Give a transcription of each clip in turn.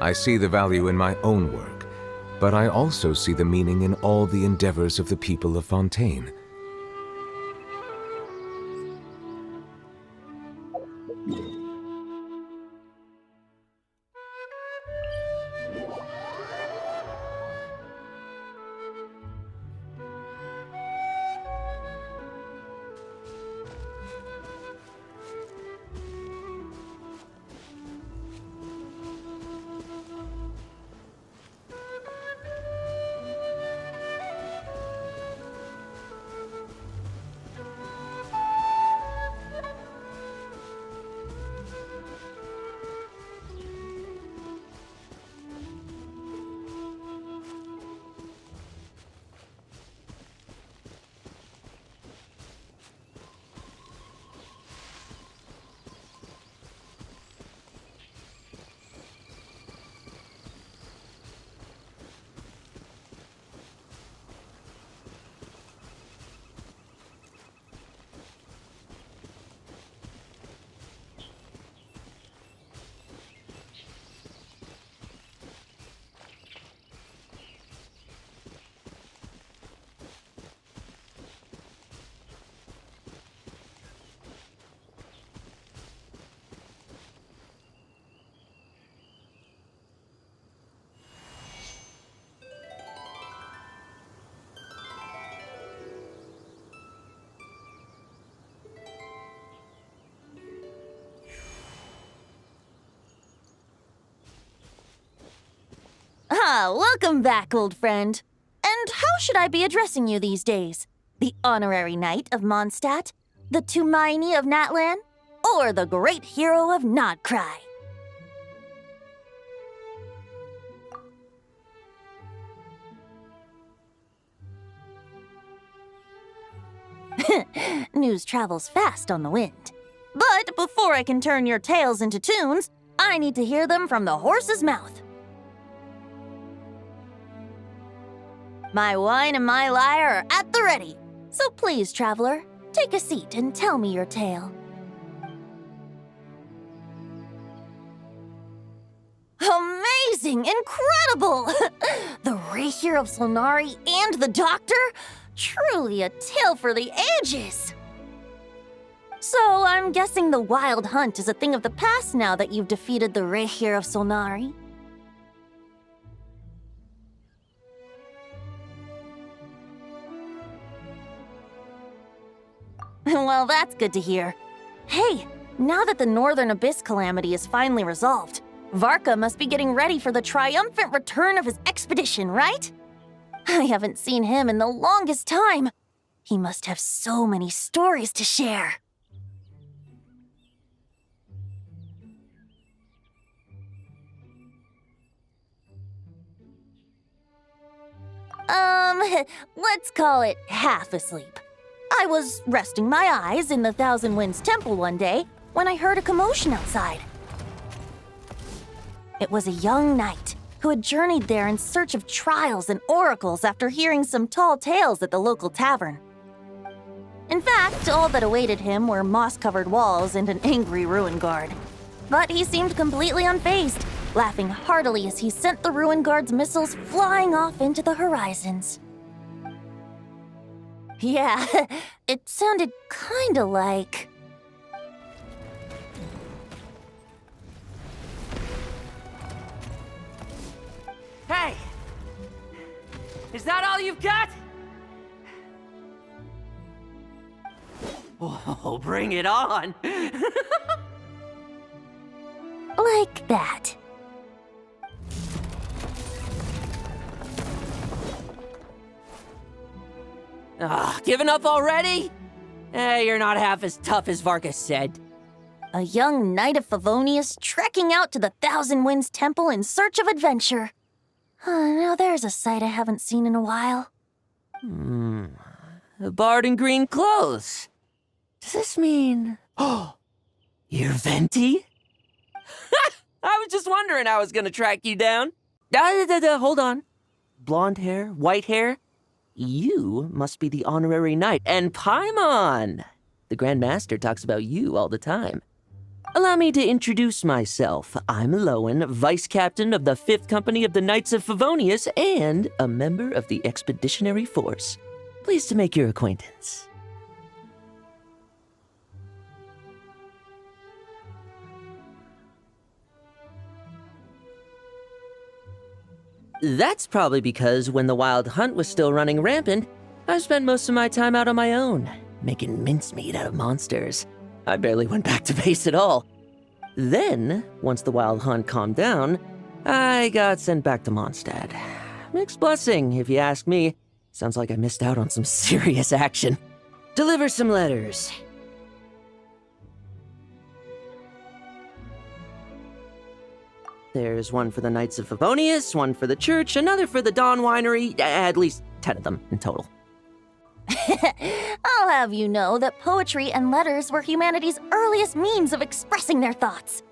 I see the value in my own work, but I also see the meaning in all the endeavors of the people of Fontaine. Ah, welcome back, old friend. And how should I be addressing you these days? The honorary knight of Mondstadt? The Tumaini of Natlan? Or the great hero of Nodcry? News travels fast on the wind. But before I can turn your tales into tunes, I need to hear them from the horse's mouth. My wine and my lyre are at the ready. So please, traveler, take a seat and tell me your tale. Amazing! Incredible! The Rahier of Solnari and the Doctor? Truly a tale for the ages! So I'm guessing the wild hunt is a thing of the past now that you've defeated the Rahier of Solnari. Well, that's good to hear. Hey, now that the Northern Abyss calamity is finally resolved, Varka must be getting ready for the triumphant return of his expedition, right? I haven't seen him in the longest time. He must have so many stories to share. Let's call it half asleep. I was resting my eyes in the Thousand Winds Temple one day when I heard a commotion outside. It was a young knight who had journeyed there in search of trials and oracles after hearing some tall tales at the local tavern. In fact, all that awaited him were moss-covered walls and an angry ruin guard. But he seemed completely unfazed, laughing heartily as he sent the ruin guard's missiles flying off into the horizons. Yeah, it sounded kinda like... Hey! Is that all you've got? Oh, bring it on! Like that. Giving up already? You're not half as tough as Varkas said. A young knight of Favonius trekking out to the Thousand Winds Temple in search of adventure. Now there's a sight I haven't seen in a while. a bard in green clothes. Does this mean... Oh, you're Venti? I was just wondering how I was gonna track you down. Hold on. Blonde hair, white hair? You must be the honorary knight, and Paimon! The Grand Master talks about you all the time. Allow me to introduce myself. I'm Lowen, Vice Captain of the 5th Company of the Knights of Favonius and a member of the Expeditionary Force. Pleased to make your acquaintance. That's probably because when the Wild Hunt was still running rampant, I spent most of my time out on my own, making mincemeat out of monsters. I barely went back to base at all. Then, once the Wild Hunt calmed down, I got sent back to Mondstadt. Mixed blessing, if you ask me. Sounds like I missed out on some serious action. Deliver some letters. There's one for the Knights of Favonius, one for the church, another for the Dawn Winery, at least 10 of them in total. I'll have you know that poetry and letters were humanity's earliest means of expressing their thoughts.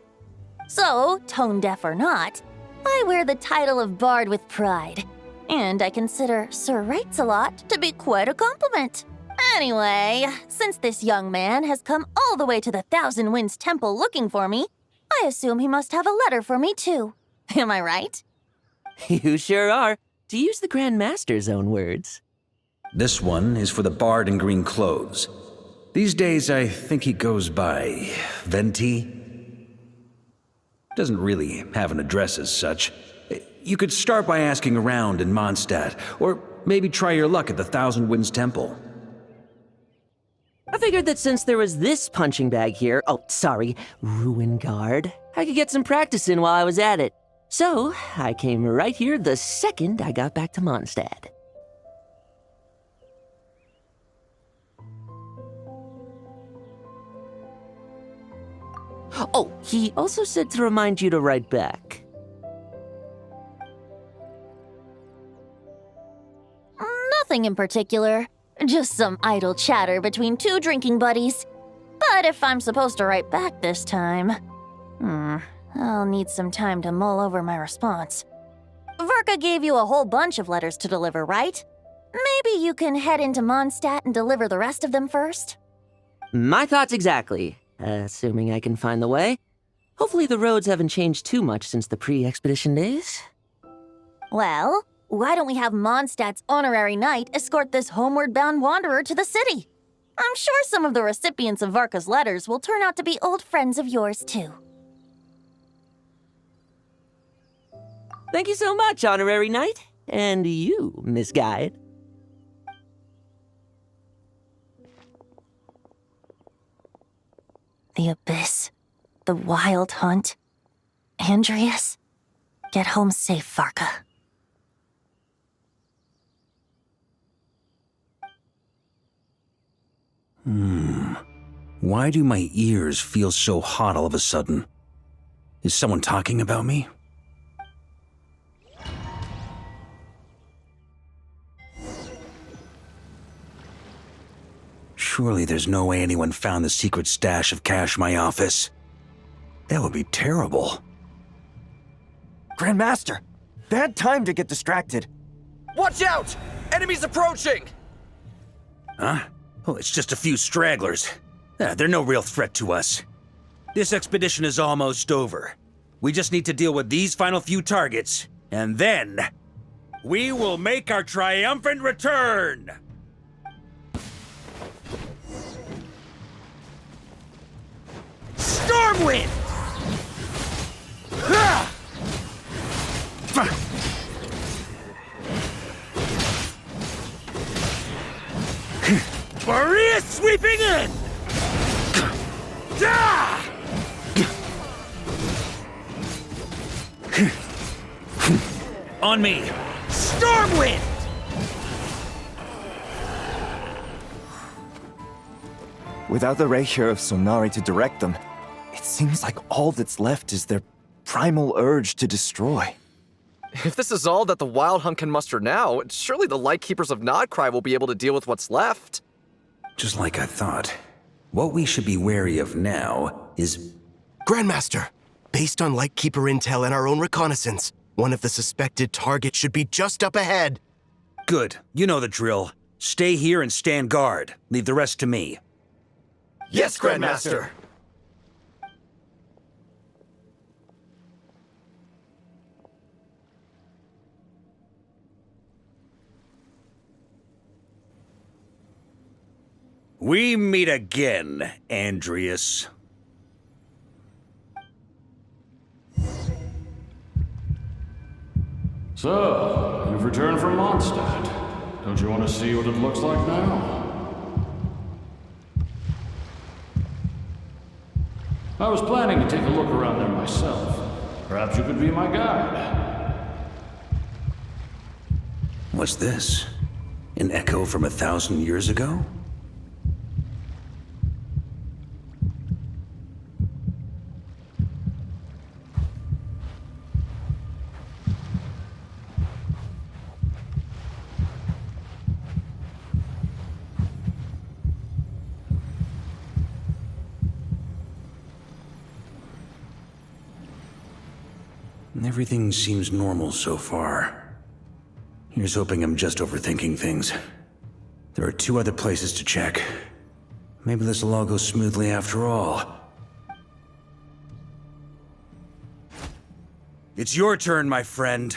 So, tone-deaf or not, I wear the title of Bard with pride. And I consider Sir Writes-a-Lot to be quite a compliment. Anyway, since this young man has come all the way to the Thousand Winds Temple looking for me, I assume he must have a letter for me too. Am I right? You sure are, to use the Grand Master's own words. This one is for the bard in green clothes. These days, I think he goes by Venti. Doesn't really have an address as such. You could start by asking around in Mondstadt, or maybe try your luck at the Thousand Winds Temple. I figured that since there was this punching bag here, Ruin Guard, I could get some practice in while I was at it. So, I came right here the second I got back to Mondstadt. Oh, he also said to remind you to write back. Nothing in particular. Just some idle chatter between two drinking buddies. But if I'm supposed to write back this time, I'll need some time to mull over my response. Varka gave you a whole bunch of letters to deliver, right? Maybe you can head into Mondstadt and deliver the rest of them first? My thoughts exactly, assuming I can find the way. Hopefully the roads haven't changed too much since the pre-expedition days. Well, why don't we have Mondstadt's honorary knight escort this homeward-bound wanderer to the city? I'm sure some of the recipients of Varka's letters will turn out to be old friends of yours, too. Thank you so much, honorary knight. And you, Miss Guide. The Abyss, the Wild Hunt, Andreas. Get home safe, Varka. Why do my ears feel so hot all of a sudden? Is someone talking about me? Surely there's no way anyone found the secret stash of cash in my office. That would be terrible. Grandmaster, bad time to get distracted. Watch out! Enemies approaching! Huh? Oh, it's just a few stragglers. They're no real threat to us. This expedition is almost over. We just need to deal with these final few targets, and then we will make our triumphant return! Stormwind! Maria sweeping in! On me! Stormwind! Without the Reikir of Sonari to direct them, it seems like all that's left is their primal urge to destroy. If this is all that the Wild Hunt can muster now, surely the Lightkeepers of Nodcry will be able to deal with what's left. Just like I thought. What we should be wary of now is... Grandmaster, based on Lightkeeper intel and our own reconnaissance, one of the suspected targets should be just up ahead. Good. You know the drill. Stay here and stand guard. Leave the rest to me. Yes, Grandmaster! We meet again, Andreas. So, you've returned from Mondstadt. Don't you want to see what it looks like now? I was planning to take a look around there myself. Perhaps you could be my guide. What's this? An echo from 1,000 years ago? Everything seems normal so far. Here's hoping I'm just overthinking things. There are 2 other places to check. Maybe this will all go smoothly after all. It's your turn, my friend.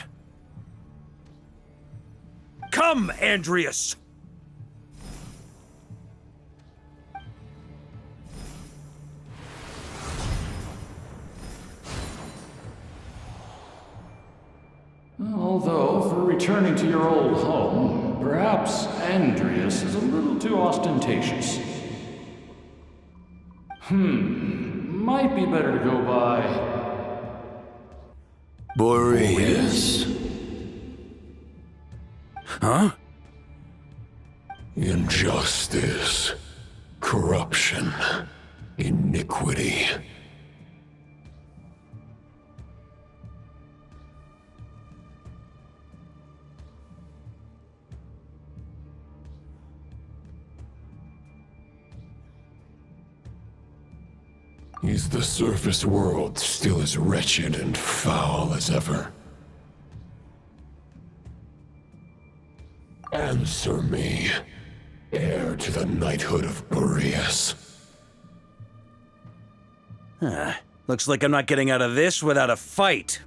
Come, Andreas! Although, for returning to your old home, perhaps Andreas is a little too ostentatious. Might be better to go by... Boreas. Huh? Injustice. Corruption. Iniquity. Is the surface world still as wretched and foul as ever? Answer me, heir to the knighthood of Boreas. Looks like I'm not getting out of this without a fight.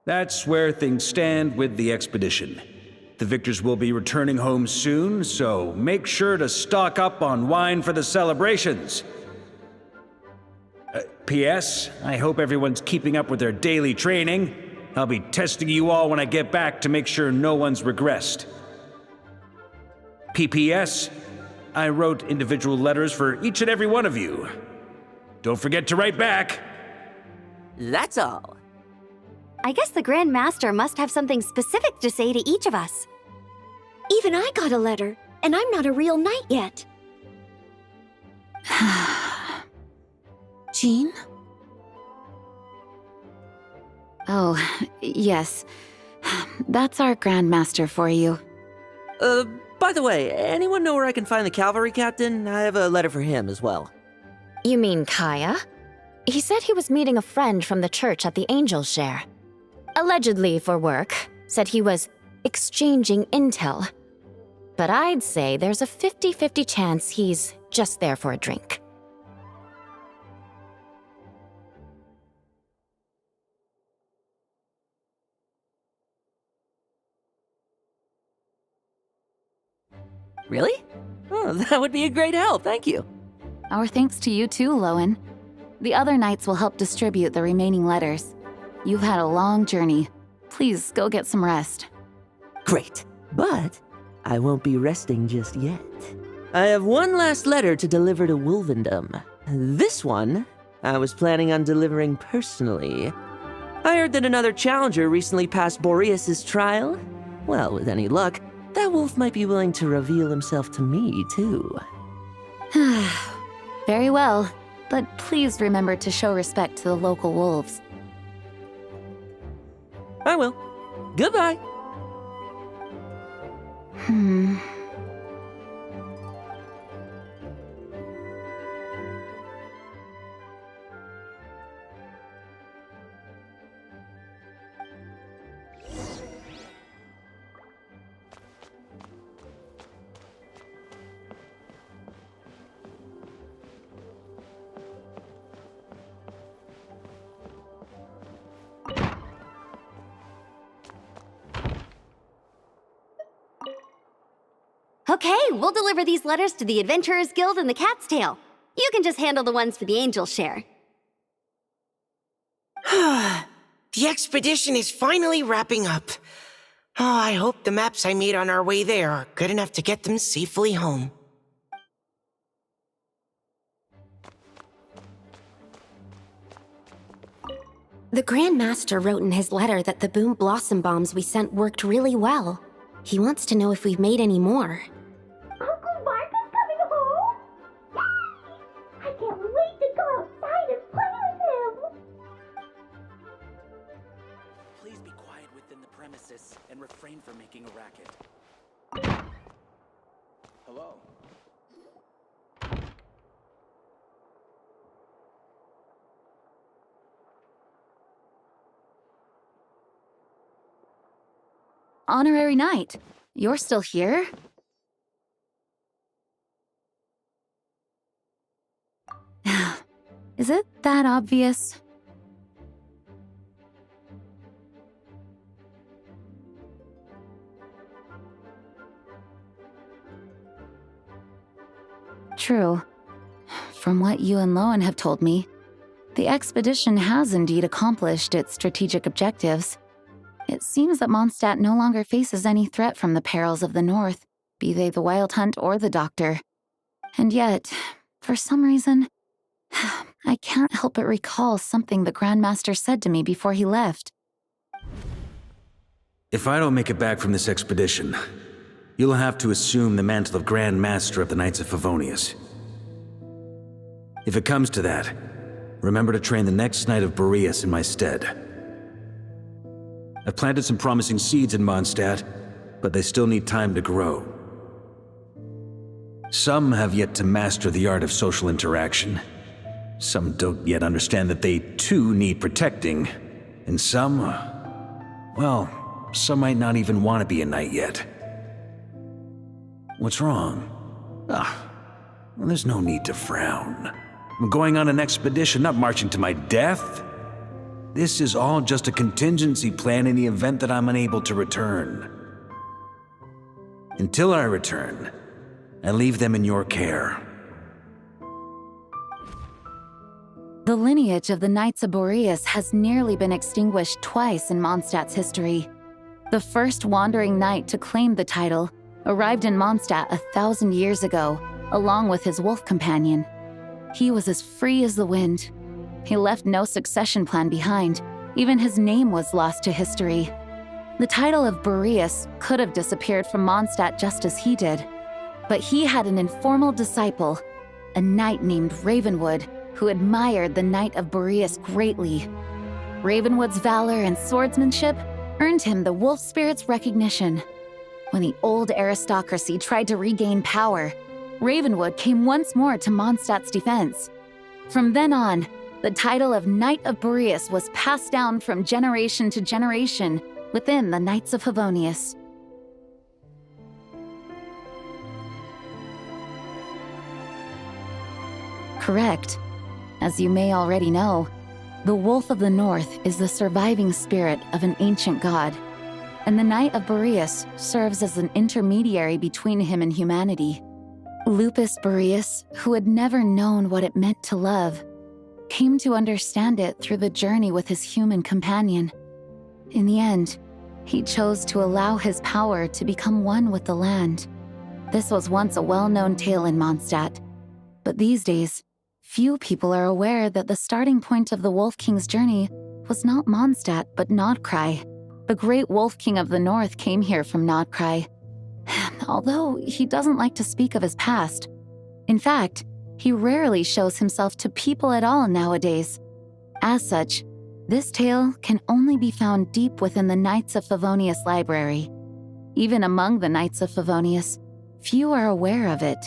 That's where things stand with the expedition. The victors will be returning home soon, so make sure to stock up on wine for the celebrations. P.S. I hope everyone's keeping up with their daily training. I'll be testing you all when I get back to make sure no one's regressed. P.P.S. I wrote individual letters for each and every one of you. Don't forget to write back. That's all. I guess the Grand Master must have something specific to say to each of us. Even I got a letter, and I'm not a real knight yet. Jean? Oh, yes. That's our Grand Master for you. By the way, anyone know where I can find the cavalry captain? I have a letter for him as well. You mean Kaya? He said he was meeting a friend from the church at the Angel Share. Allegedly for work, said he was exchanging intel. But I'd say there's a 50-50 chance he's just there for a drink. Really? Oh, that would be a great help, thank you. Our thanks to you too, Lowen. The other knights will help distribute the remaining letters. You've had a long journey. Please go get some rest. Great, but I won't be resting just yet. I have one last letter to deliver to Wolvendom. This one, I was planning on delivering personally. I heard that another challenger recently passed Boreas' trial. Well, with any luck, that wolf might be willing to reveal himself to me, too. Very well. but please remember to show respect to the local wolves. I will. Goodbye. Okay, we'll deliver these letters to the Adventurers Guild and the Cat's Tail. You can just handle the ones for the Angels share. The expedition is finally wrapping up. Oh, I hope the maps I made on our way there are good enough to get them safely home. The Grand Master wrote in his letter that the Boom Blossom Bombs we sent worked really well. He wants to know if we've made any more. Uncle Varka's coming home? Yay! I can't wait to go outside and play with him! Please be quiet within the premises and refrain from making a racket. Hello? Honorary Knight, you're still here? Is it that obvious? True. From what you and Lowen have told me, the expedition has indeed accomplished its strategic objectives. It seems that Mondstadt no longer faces any threat from the perils of the North, be they the Wild Hunt or the Doctor. And yet, for some reason, I can't help but recall something the Grandmaster said to me before he left. If I don't make it back from this expedition, you'll have to assume the mantle of Grand Master of the Knights of Favonius. If it comes to that, remember to train the next Knight of Boreas in my stead. I've planted some promising seeds in Mondstadt, but they still need time to grow. Some have yet to master the art of social interaction. Some don't yet understand that they too need protecting. And some, well, some might not even want to be a knight yet. What's wrong? Well, there's no need to frown. I'm going on an expedition, not marching to my death. This is all just a contingency plan in the event that I'm unable to return. Until I return, I leave them in your care. The lineage of the Knights of Boreas has nearly been extinguished twice in Mondstadt's history. The first wandering knight to claim the title arrived in Mondstadt 1,000 years ago, along with his wolf companion. He was as free as the wind. He left no succession plan behind. Even his name was lost to history. The title of Boreas could have disappeared from Mondstadt just as he did. But he had an informal disciple, a knight named Ravenwood, who admired the Knight of Boreas greatly. Ravenwood's valor and swordsmanship earned him the wolf spirit's recognition. When the old aristocracy tried to regain power, Ravenwood came once more to Mondstadt's defense. From then on, the title of Knight of Boreas was passed down from generation to generation within the Knights of Favonius. Correct. As you may already know, the Wolf of the North is the surviving spirit of an ancient god, and the Knight of Boreas serves as an intermediary between him and humanity. Lupus Boreas, who had never known what it meant to love, came to understand it through the journey with his human companion. In the end, he chose to allow his power to become one with the land. This was once a well-known tale in Mondstadt, but these days, few people are aware that the starting point of the Wolf King's journey was not Mondstadt, but Nodcry. The great Wolf King of the North came here from Nodcry, although he doesn't like to speak of his past. In fact, He rarely shows himself to people at all nowadays. As such, this tale can only be found deep within the Knights of Favonius library. Even among the Knights of Favonius, few are aware of it.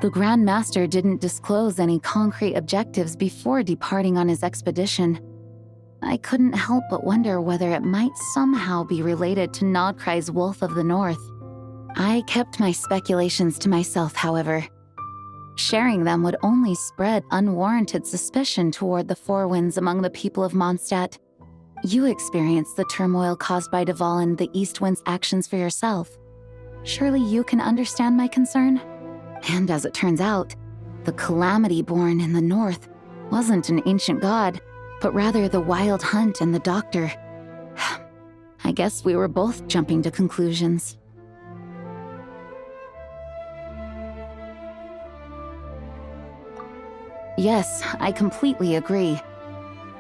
The Grand Master didn't disclose any concrete objectives before departing on his expedition. I couldn't help but wonder whether it might somehow be related to Nodkrai's Wolf of the North. I kept my speculations to myself, however. Sharing them would only spread unwarranted suspicion toward the Four Winds among the people of Mondstadt. You experienced the turmoil caused by Duval and the East Wind's actions for yourself. Surely you can understand my concern? And as it turns out, the calamity born in the north wasn't an ancient god, but rather the Wild Hunt and the Doctor. I guess we were both jumping to conclusions. Yes, I completely agree.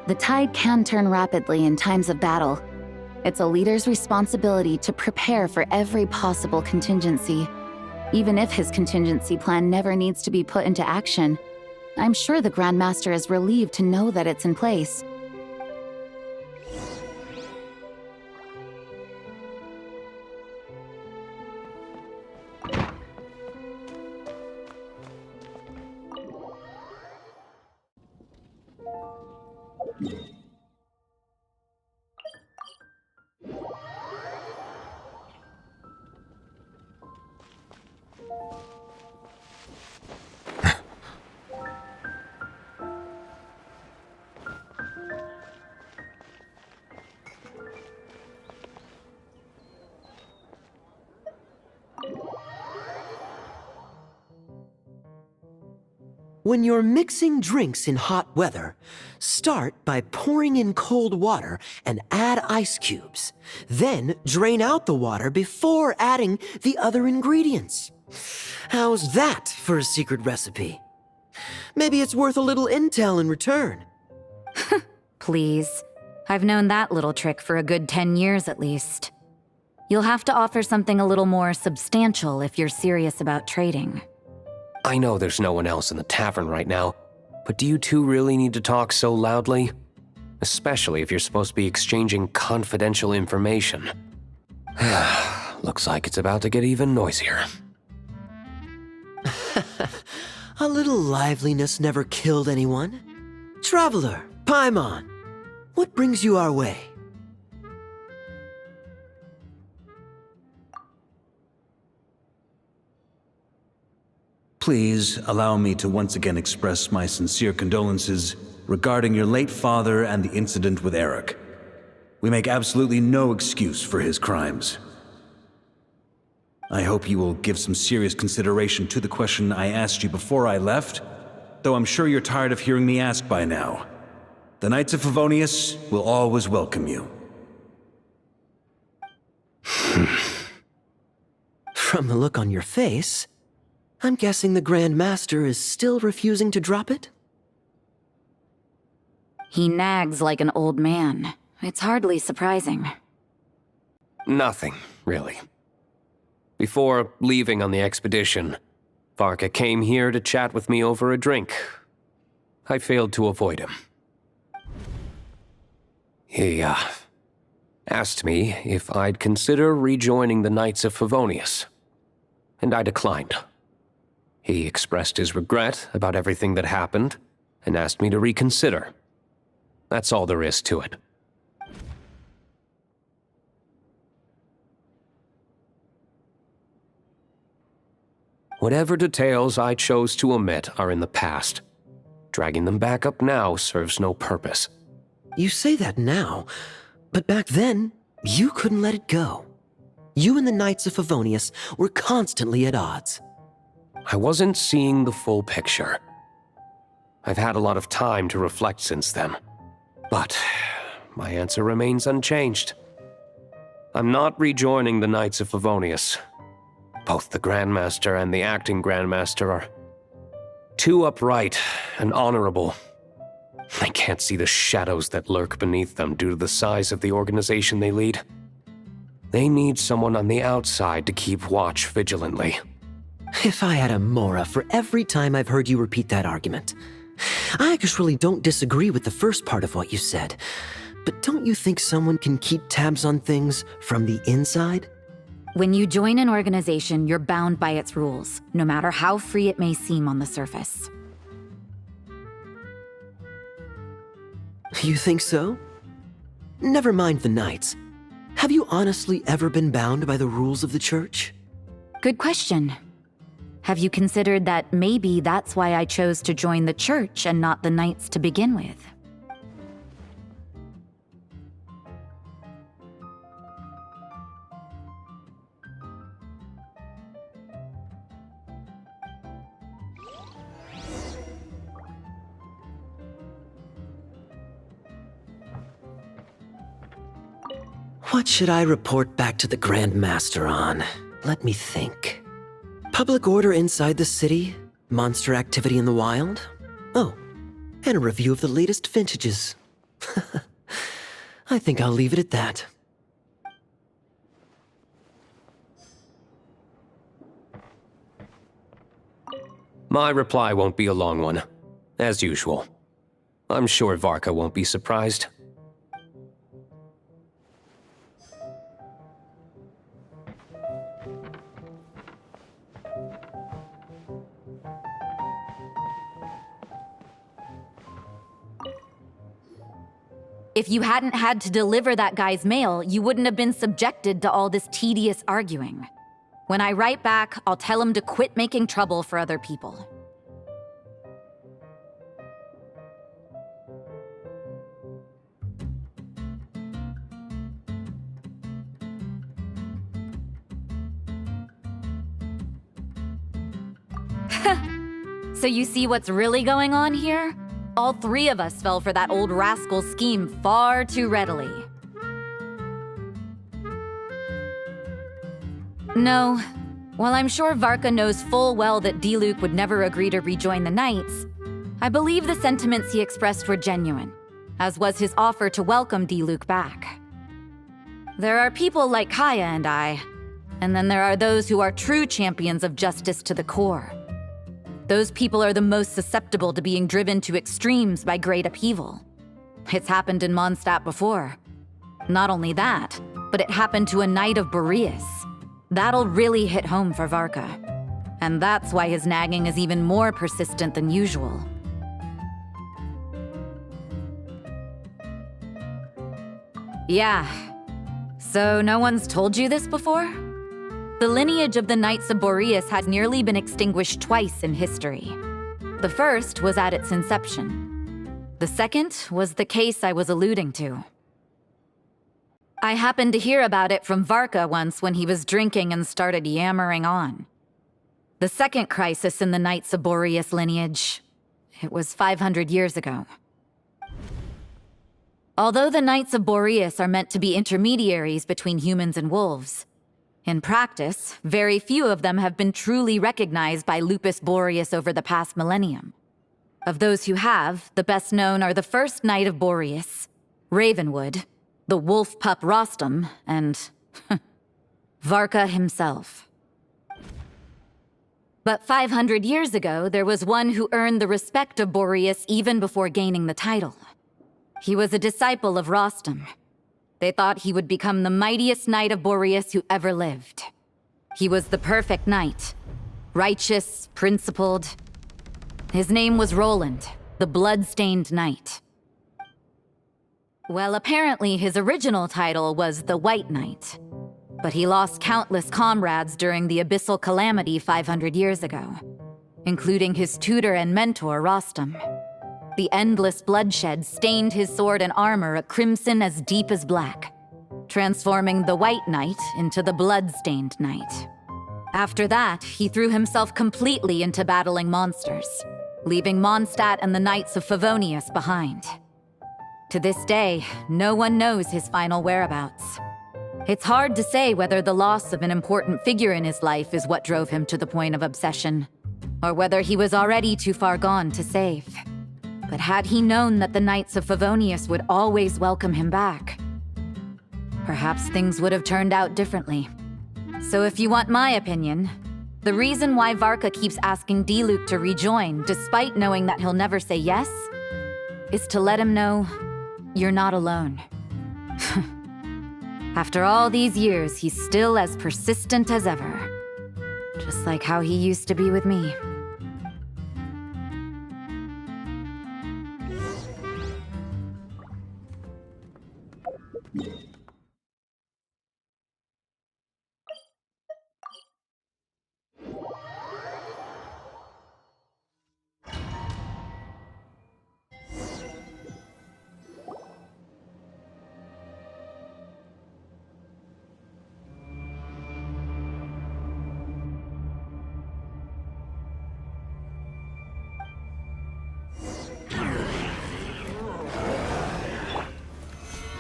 The tide can turn rapidly in times of battle. It's a leader's responsibility to prepare for every possible contingency. Even if his contingency plan never needs to be put into action, I'm sure the Grand Master is relieved to know that it's in place. When you're mixing drinks in hot weather, start by pouring in cold water and add ice cubes. Then drain out the water before adding the other ingredients. How's that for a secret recipe? Maybe it's worth a little intel in return. Please. I've known that little trick for a good 10 years at least. You'll have to offer something a little more substantial if you're serious about trading. I know there's no one else in the tavern right now, but do you two really need to talk so loudly? Especially if you're supposed to be exchanging confidential information. Looks like it's about to get even noisier. A little liveliness never killed anyone. Traveler, Paimon, what brings you our way? Please allow me to once again express my sincere condolences regarding your late father and the incident with Eric. We make absolutely no excuse for his crimes. I hope you will give some serious consideration to the question I asked you before I left, though I'm sure you're tired of hearing me ask by now. The Knights of Favonius will always welcome you. From the look on your face, I'm guessing the Grand Master is still refusing to drop it? He nags like an old man. It's hardly surprising. Nothing, really. Before leaving on the expedition, Varka came here to chat with me over a drink. I failed to avoid him. He, asked me if I'd consider rejoining the Knights of Favonius, and I declined. He expressed his regret about everything that happened and asked me to reconsider. That's all there is to it. Whatever details I chose to omit are in the past. Dragging them back up now serves no purpose. You say that now, but back then, you couldn't let it go. You and the Knights of Favonius were constantly at odds. I wasn't seeing the full picture. I've had a lot of time to reflect since then, but my answer remains unchanged. I'm not rejoining the Knights of Favonius. Both the Grandmaster and the acting Grandmaster are too upright and honorable. I can't see the shadows that lurk beneath them due to the size of the organization they lead. They need someone on the outside to keep watch vigilantly. If I had a mora for every time I've heard you repeat that argument. I actually don't disagree with the first part of what you said, but don't you think someone can keep tabs on things from the inside? When you join an organization, you're bound by its rules, no matter how free it may seem on the surface. You think so? Never mind the knights. Have you honestly ever been bound by the rules of the church? Good question. Have you considered that maybe that's why I chose to join the church and not the knights to begin with? What should I report back to the Grand Master on? Let me think. Public order inside the city, monster activity in the wild. Oh, and a review of the latest vintages. I think I'll leave it at that. My reply won't be a long one, as usual. I'm sure Varka won't be surprised. If you hadn't had to deliver that guy's mail, you wouldn't have been subjected to all this tedious arguing. When I write back, I'll tell him to quit making trouble for other people. So you see what's really going on here? All three of us fell for that old rascal's scheme far too readily. No. While I'm sure Varka knows full well that Diluc would never agree to rejoin the Knights, I believe the sentiments he expressed were genuine, as was his offer to welcome Diluc back. There are people like Kaya and I, and then there are those who are true champions of justice to the core. Those people are the most susceptible to being driven to extremes by great upheaval. It's happened in Mondstadt before. Not only that, but it happened to a Knight of Boreas. That'll really hit home for Varka. And that's why his nagging is even more persistent than usual. Yeah. So no one's told you this before? The lineage of the Knights of Boreas had nearly been extinguished twice in history. The first was at its inception. The second was the case I was alluding to. I happened to hear about it from Varka once when he was drinking and started yammering on. The second crisis in the Knights of Boreas lineage, it was 500 years ago. Although the Knights of Boreas are meant to be intermediaries between humans and wolves, in practice, very few of them have been truly recognized by Lupus Boreas over the past millennium. Of those who have, the best known are the first Knight of Boreas, Ravenwood, the wolf pup Rostam, and Varka himself. But 500 years ago, there was one who earned the respect of Boreas even before gaining the title. He was a disciple of Rostam. They thought he would become the mightiest Knight of Boreas who ever lived. He was the perfect knight, righteous, principled. His name was Roland, the blood-stained knight. Well, apparently his original title was the White Knight, but he lost countless comrades during the Abyssal Calamity 500 years ago, including his tutor and mentor, Rostam. The endless bloodshed stained his sword and armor a crimson as deep as black, transforming the White Knight into the blood-stained knight. After that, he threw himself completely into battling monsters, leaving Mondstadt and the Knights of Favonius behind. To this day, no one knows his final whereabouts. It's hard to say whether the loss of an important figure in his life is what drove him to the point of obsession, or whether he was already too far gone to save. But had he known that the Knights of Favonius would always welcome him back, perhaps things would have turned out differently. So if you want my opinion, The reason why Varka keeps asking D-Luke to rejoin, despite knowing that he'll never say yes, is to let him know you're not alone. After all these years, he's still as persistent as ever. Just like how he used to be with me.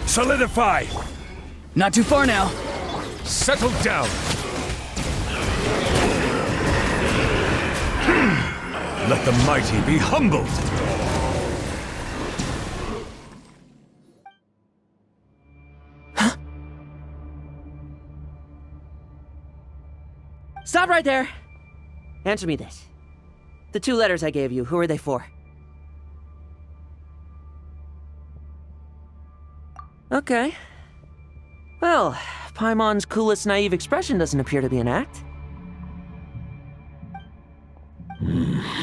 Solidify! Not too far now. Settle down! Let the mighty be humbled! Stop right there! Answer me this. The 2 letters I gave you, who are they for? Okay. Well, Paimon's coolest naive expression doesn't appear to be an act.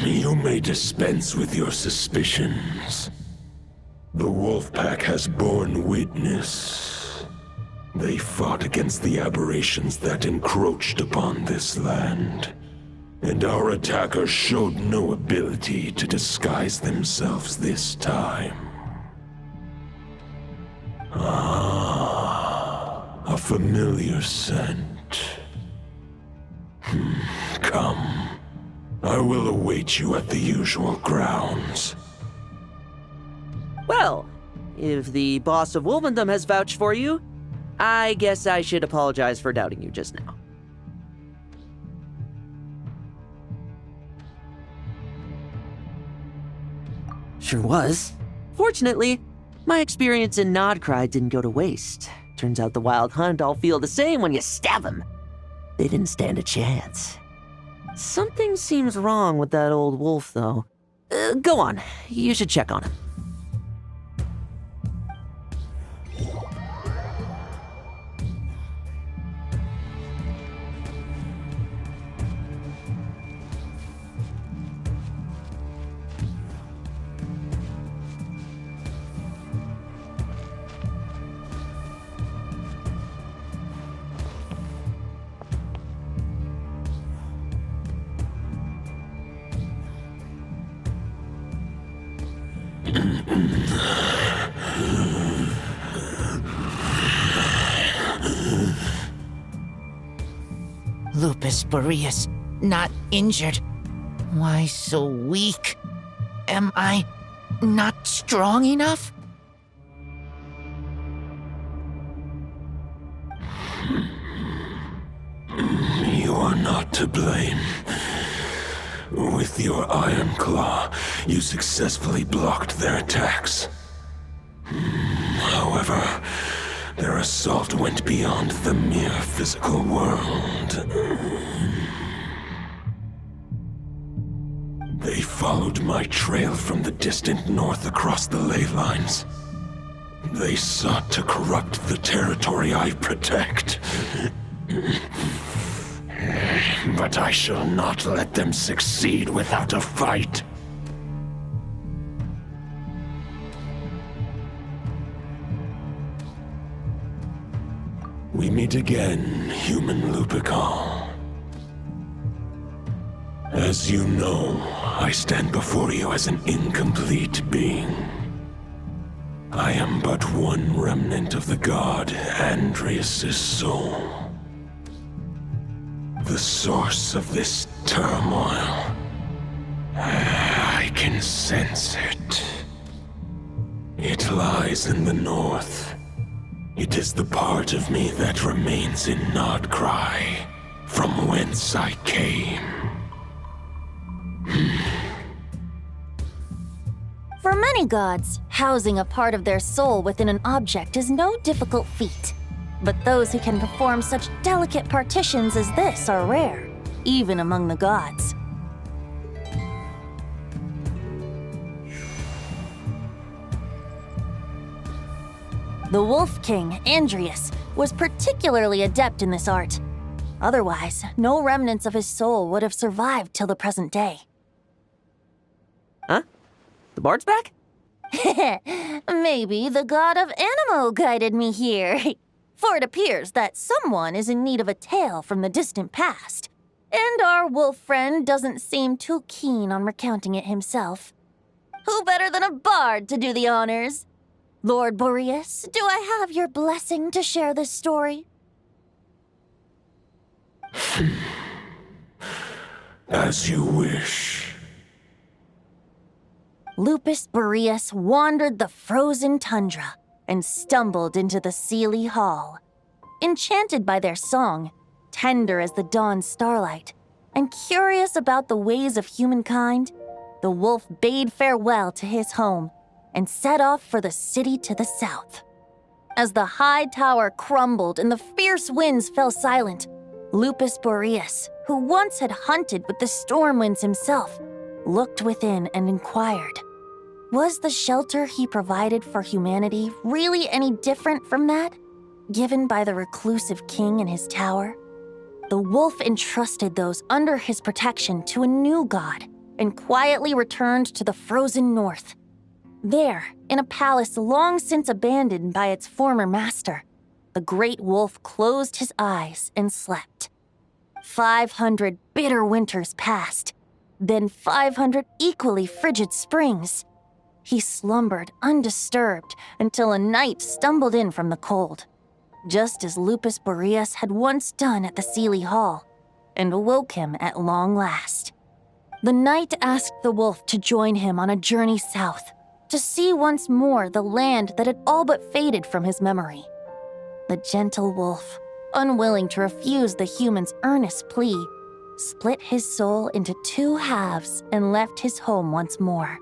You may dispense with your suspicions. The Wolfpack has borne witness. They fought against the aberrations that encroached upon this land, and our attackers showed no ability to disguise themselves this time. A familiar scent. Come. I will await you at the usual grounds. Well, if the boss of Wolvendom has vouched for you, I guess I should apologize for doubting you just now. Sure was. Fortunately, my experience in Nodcry didn't go to waste. Turns out the Wild Hunt all feel the same when you stab them. They didn't stand a chance. Something seems wrong with that old wolf, though. Go on. You should check on him. Lupus Boreas, not injured. Why so weak? Am I not strong enough? You are not to blame. With your Iron Claw, you successfully blocked their attacks. However, their assault went beyond the mere physical world. They followed my trail from the distant north across the ley lines. They sought to corrupt the territory I protect. But I shall not let them succeed without a fight. We meet again, human Lupical. As you know, I stand before you as an incomplete being. I am but one remnant of the god Andreas' soul. The source of this turmoil. I can sense it. It lies in the north. It is the part of me that remains in Nodcry, from whence I came. For many gods, housing a part of their soul within an object is no difficult feat. But those who can perform such delicate partitions as this are rare. even among the gods. The Wolf King, Andreas, was particularly adept in this art. Otherwise, no remnants of his soul would have survived till the present day. Huh? The bard's back? Maybe the god of Animo guided me here. For it appears that someone is in need of a tale from the distant past, and our wolf friend doesn't seem too keen on recounting it himself. Who better than a bard to do the honors? Lord Boreas, do I have your blessing to share this story? As you wish. Lupus Boreas wandered the frozen tundra and stumbled into the Seelie Hall. Enchanted by their song, tender as the dawn starlight, and curious about the ways of humankind, the wolf bade farewell to his home and set off for the city to the south. As the high tower crumbled and the fierce winds fell silent, Lupus Boreas, who once had hunted with the storm winds himself, looked within and inquired, was the shelter he provided for humanity really any different from that given by the reclusive king in his tower? The wolf entrusted those under his protection to a new god and quietly returned to the frozen north. There, in a palace long since abandoned by its former master, the great wolf closed his eyes and slept. 500 bitter winters passed, then 500 equally frigid springs. He slumbered undisturbed until a night stumbled in from the cold, just as Lupus Boreas had once done at the Seelie Hall, and awoke him at long last. The night asked the wolf to join him on a journey south, to see once more the land that had all but faded from his memory. The gentle wolf, unwilling to refuse the human's earnest plea, split his soul into two halves and left his home once more.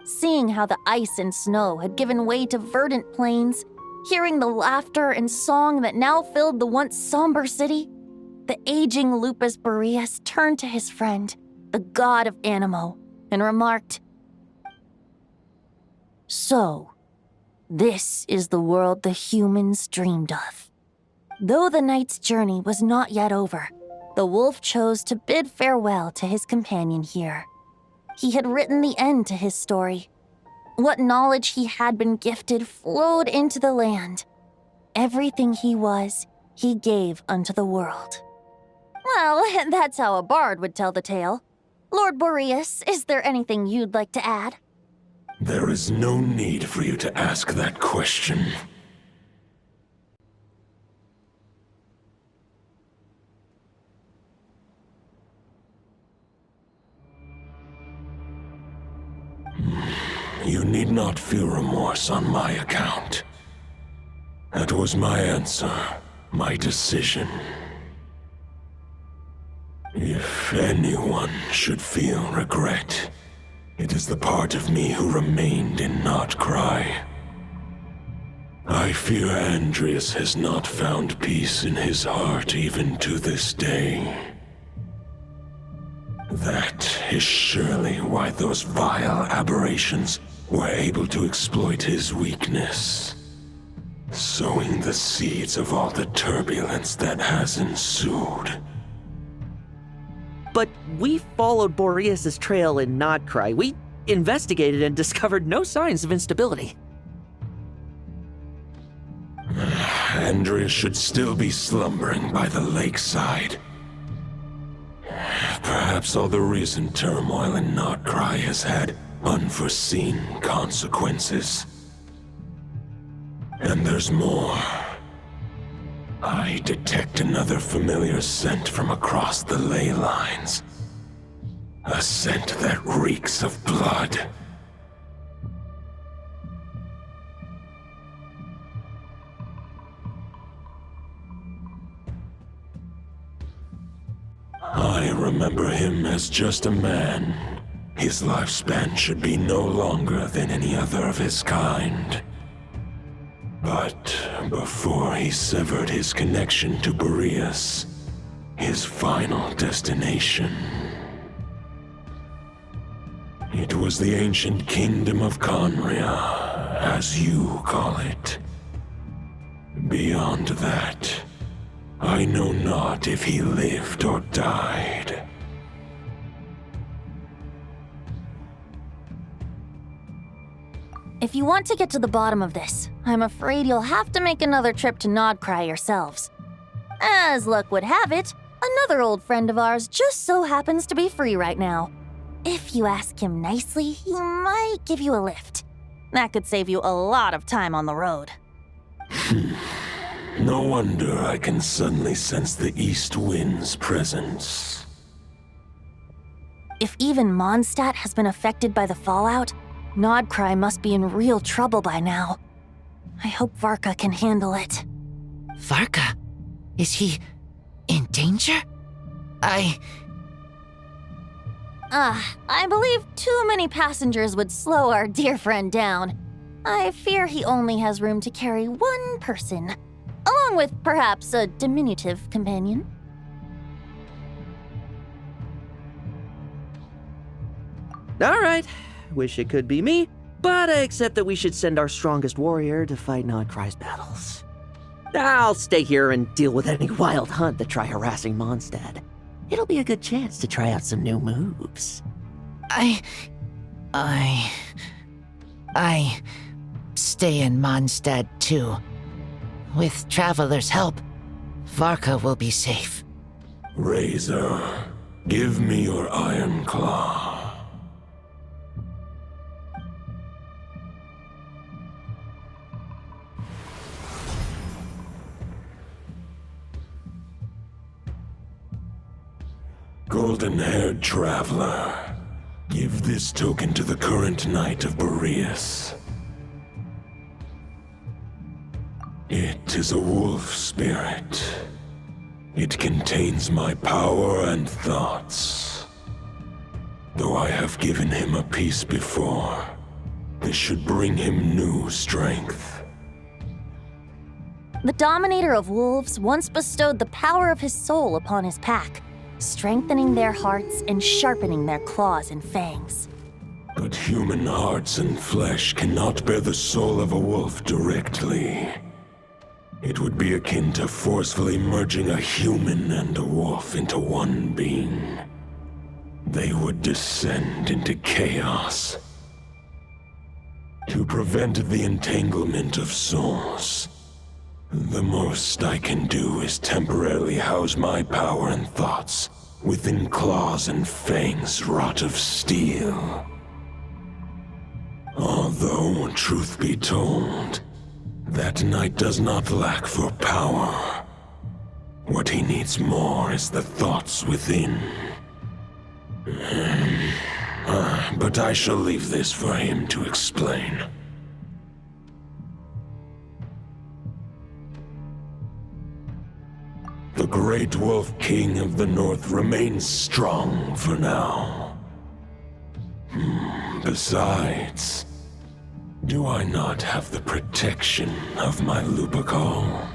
Seeing how the ice and snow had given way to verdant plains, hearing the laughter and song that now filled the once somber city, the aging Lupus Boreas turned to his friend, the god of Animo, and remarked, "So, this is the world the humans dreamed of." Though the night's journey was not yet over, the wolf chose to bid farewell to his companion here. He had written the end to his story. What knowledge he had been gifted flowed into the land. Everything he was, he gave unto the world. Well, that's how a bard would tell the tale. Lord Boreas, is there anything you'd like to add? There is no need for you to ask that question. You need not feel remorse on my account. That was my answer, my decision. If anyone should feel regret, it is the part of me who remained and not cry. I fear Andreas has not found peace in his heart even to this day. That is surely why those vile aberrations were able to exploit his weakness, sowing the seeds of all the turbulence that has ensued. But we followed Boreas' trail in Nodcry. We investigated and discovered no signs of instability. Andreas should still be slumbering by the lakeside. Perhaps all the recent turmoil in Nodcry has had unforeseen consequences. And there's more. I detect another familiar scent from across the ley lines. A scent that reeks of blood. I remember him as just a man. His lifespan should be no longer than any other of his kind. But before he severed his connection to Boreas, his final destination. It was the ancient kingdom of Conria, as you call it. Beyond that, I know not if he lived or died. If you want to get to the bottom of this, I'm afraid you'll have to make another trip to Nodcry yourselves. As luck would have it, another old friend of ours just so happens to be free right now. If you ask him nicely, he might give you a lift. That could save you a lot of time on the road. No wonder I can suddenly sense the east wind's presence. If even Mondstadt has been affected by the fallout, Nodcry must be in real trouble by now. I hope Varka can handle it. Varka? Is he in danger? I believe too many passengers would slow our dear friend down. I fear he only has room to carry one person, along with perhaps a diminutive companion. All right. Wish it could be me, but I accept that we should send our strongest warrior to fight Nodcry's battles. I'll stay here and deal with any wild hunt that try harassing Mondstadt. It'll be a good chance to try out some new moves. I stay in Mondstadt too. With Traveler's help, Varka will be safe. Razor, give me your iron claw. Golden-haired traveler, give this token to the current knight of Boreas. It is a wolf spirit. It contains my power and thoughts. Though I have given him a piece before, this should bring him new strength. The Dominator of Wolves once bestowed the power of his soul upon his pack, strengthening their hearts and sharpening their claws and fangs. But human hearts and flesh cannot bear the soul of a wolf directly. It would be akin to forcefully merging a human and a wolf into one being. They would descend into chaos. To prevent the entanglement of souls, the most I can do is temporarily house my power and thoughts within claws and fangs wrought of steel. Although, truth be told, that knight does not lack for power. What he needs more is the thoughts within. But I shall leave this for him to explain. The Great Wolf King of the North remains strong for now. Besides, do I not have the protection of my Lupacol?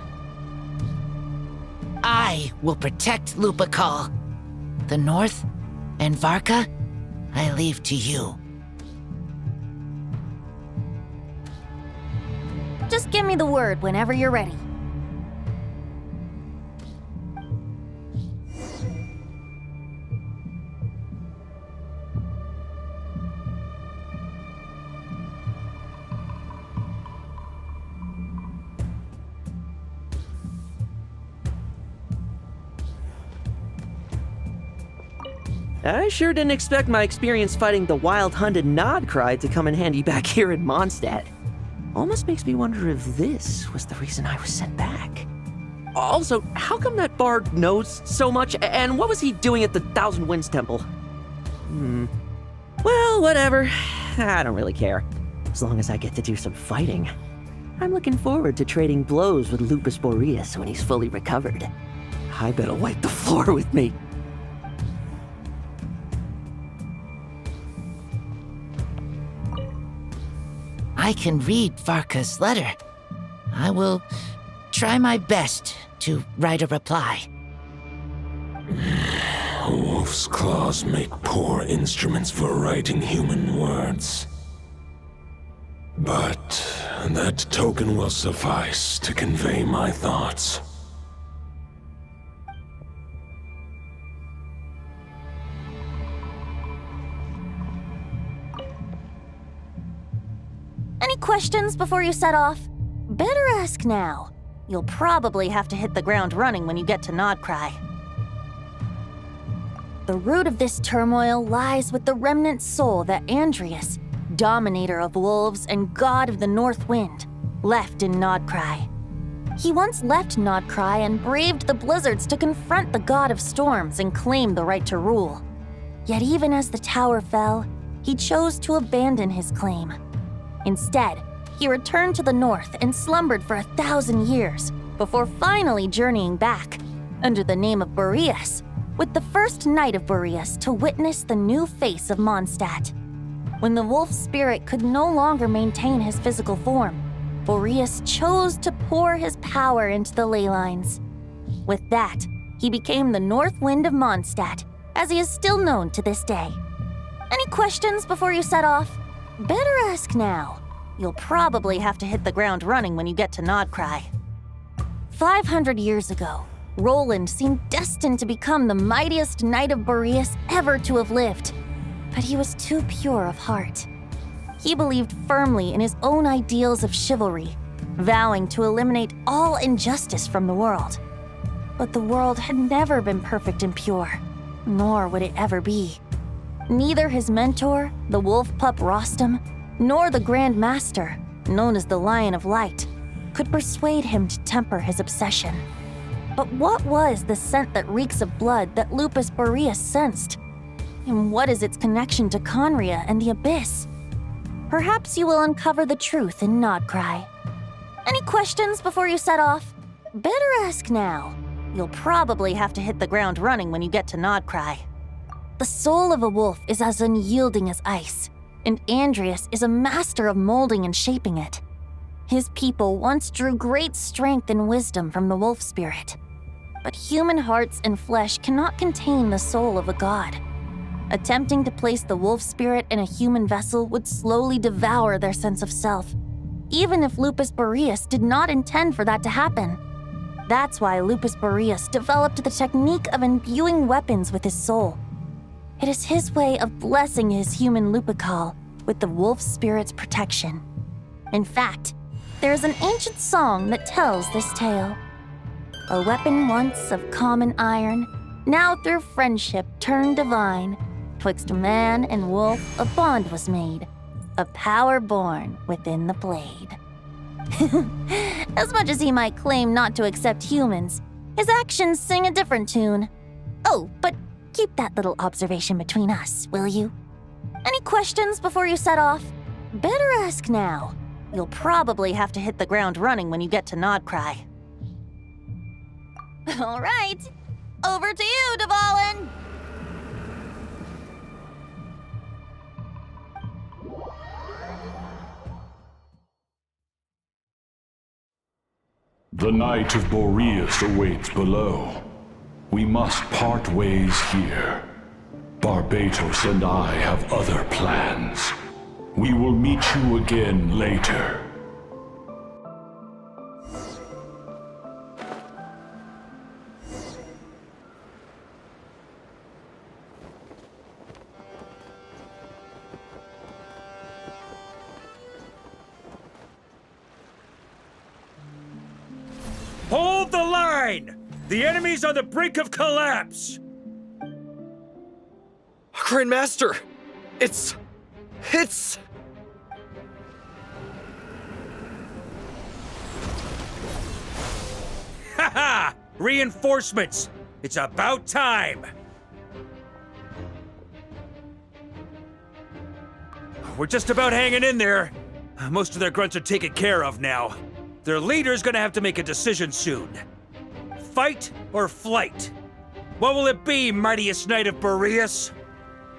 I will protect Lupacol. The North and Varka, I leave to you. Just give me the word whenever you're ready. I sure didn't expect my experience fighting the wild-hunted Nodcry to come in handy back here in Mondstadt. Almost makes me wonder if this was the reason I was sent back. Also, how come that bard knows so much, and what was he doing at the Thousand Winds Temple? Well, whatever. I don't really care. As long as I get to do some fighting. I'm looking forward to trading blows with Lupus Boreas when he's fully recovered. I bet he'll wipe the floor with me. I can read Varka's letter. I will try my best to write a reply. Wolf's claws make poor instruments for writing human words. But that token will suffice to convey my thoughts. Any questions before you set off? Better ask now. You'll probably have to hit the ground running when you get to Nodcry. The root of this turmoil lies with the remnant soul that Andrius, dominator of wolves and god of the north wind, left in Nodcry. He once left Nodcry and braved the blizzards to confront the god of storms and claim the right to rule. Yet even as the tower fell, he chose to abandon his claim. Instead, he returned to the north and slumbered for 1,000 years before finally journeying back, under the name of Boreas, with the first knight of Boreas to witness the new face of Mondstadt. When the wolf spirit could no longer maintain his physical form, Boreas chose to pour his power into the ley lines. With that, he became the North Wind of Mondstadt, as he is still known to this day. Any questions before you set off? Better ask now. You'll probably have to hit the ground running when you get to Nodcry. 500 years ago, Roland seemed destined to become the mightiest knight of Boreas ever to have lived. But he was too pure of heart. He believed firmly in his own ideals of chivalry, vowing to eliminate all injustice from the world. But the world had never been perfect and pure, nor would it ever be. Neither his mentor, the wolf pup Rostam, nor the Grand Master, known as the Lion of Light, could persuade him to temper his obsession. But what was the scent that reeks of blood that Lupus Boreas sensed? And what is its connection to Conria and the Abyss? Perhaps you will uncover the truth in Nodcry. Any questions before you set off? Better ask now. You'll probably have to hit the ground running when you get to Nodcry. The soul of a wolf is as unyielding as ice, and Andrius is a master of molding and shaping it. His people once drew great strength and wisdom from the wolf spirit. But human hearts and flesh cannot contain the soul of a god. Attempting to place the wolf spirit in a human vessel would slowly devour their sense of self, even if Lupus Boreas did not intend for that to happen. That's why Lupus Boreas developed the technique of imbuing weapons with his soul. It is his way of blessing his human Lupical with the wolf spirit's protection. In fact, there is an ancient song that tells this tale. A weapon once of common iron, now through friendship turned divine. Twixt man and wolf a bond was made, a power born within the blade. As much as he might claim not to accept humans, his actions sing a different tune. Oh, but keep that little observation between us, will you? Any questions before you set off? Better ask now. You'll probably have to hit the ground running when you get to Nodcry. All right, over to you, Dvalin! The Knight of Boreas awaits below. We must part ways here. Barbatos and I have other plans. We will meet you again later. Hold the line! The enemy's on the brink of collapse! Grandmaster! It's... Haha! Reinforcements! It's about time! We're just about hanging in there. Most of their grunts are taken care of now. Their leader's gonna have to make a decision soon. Fight or flight? What will it be, mightiest knight of Boreas?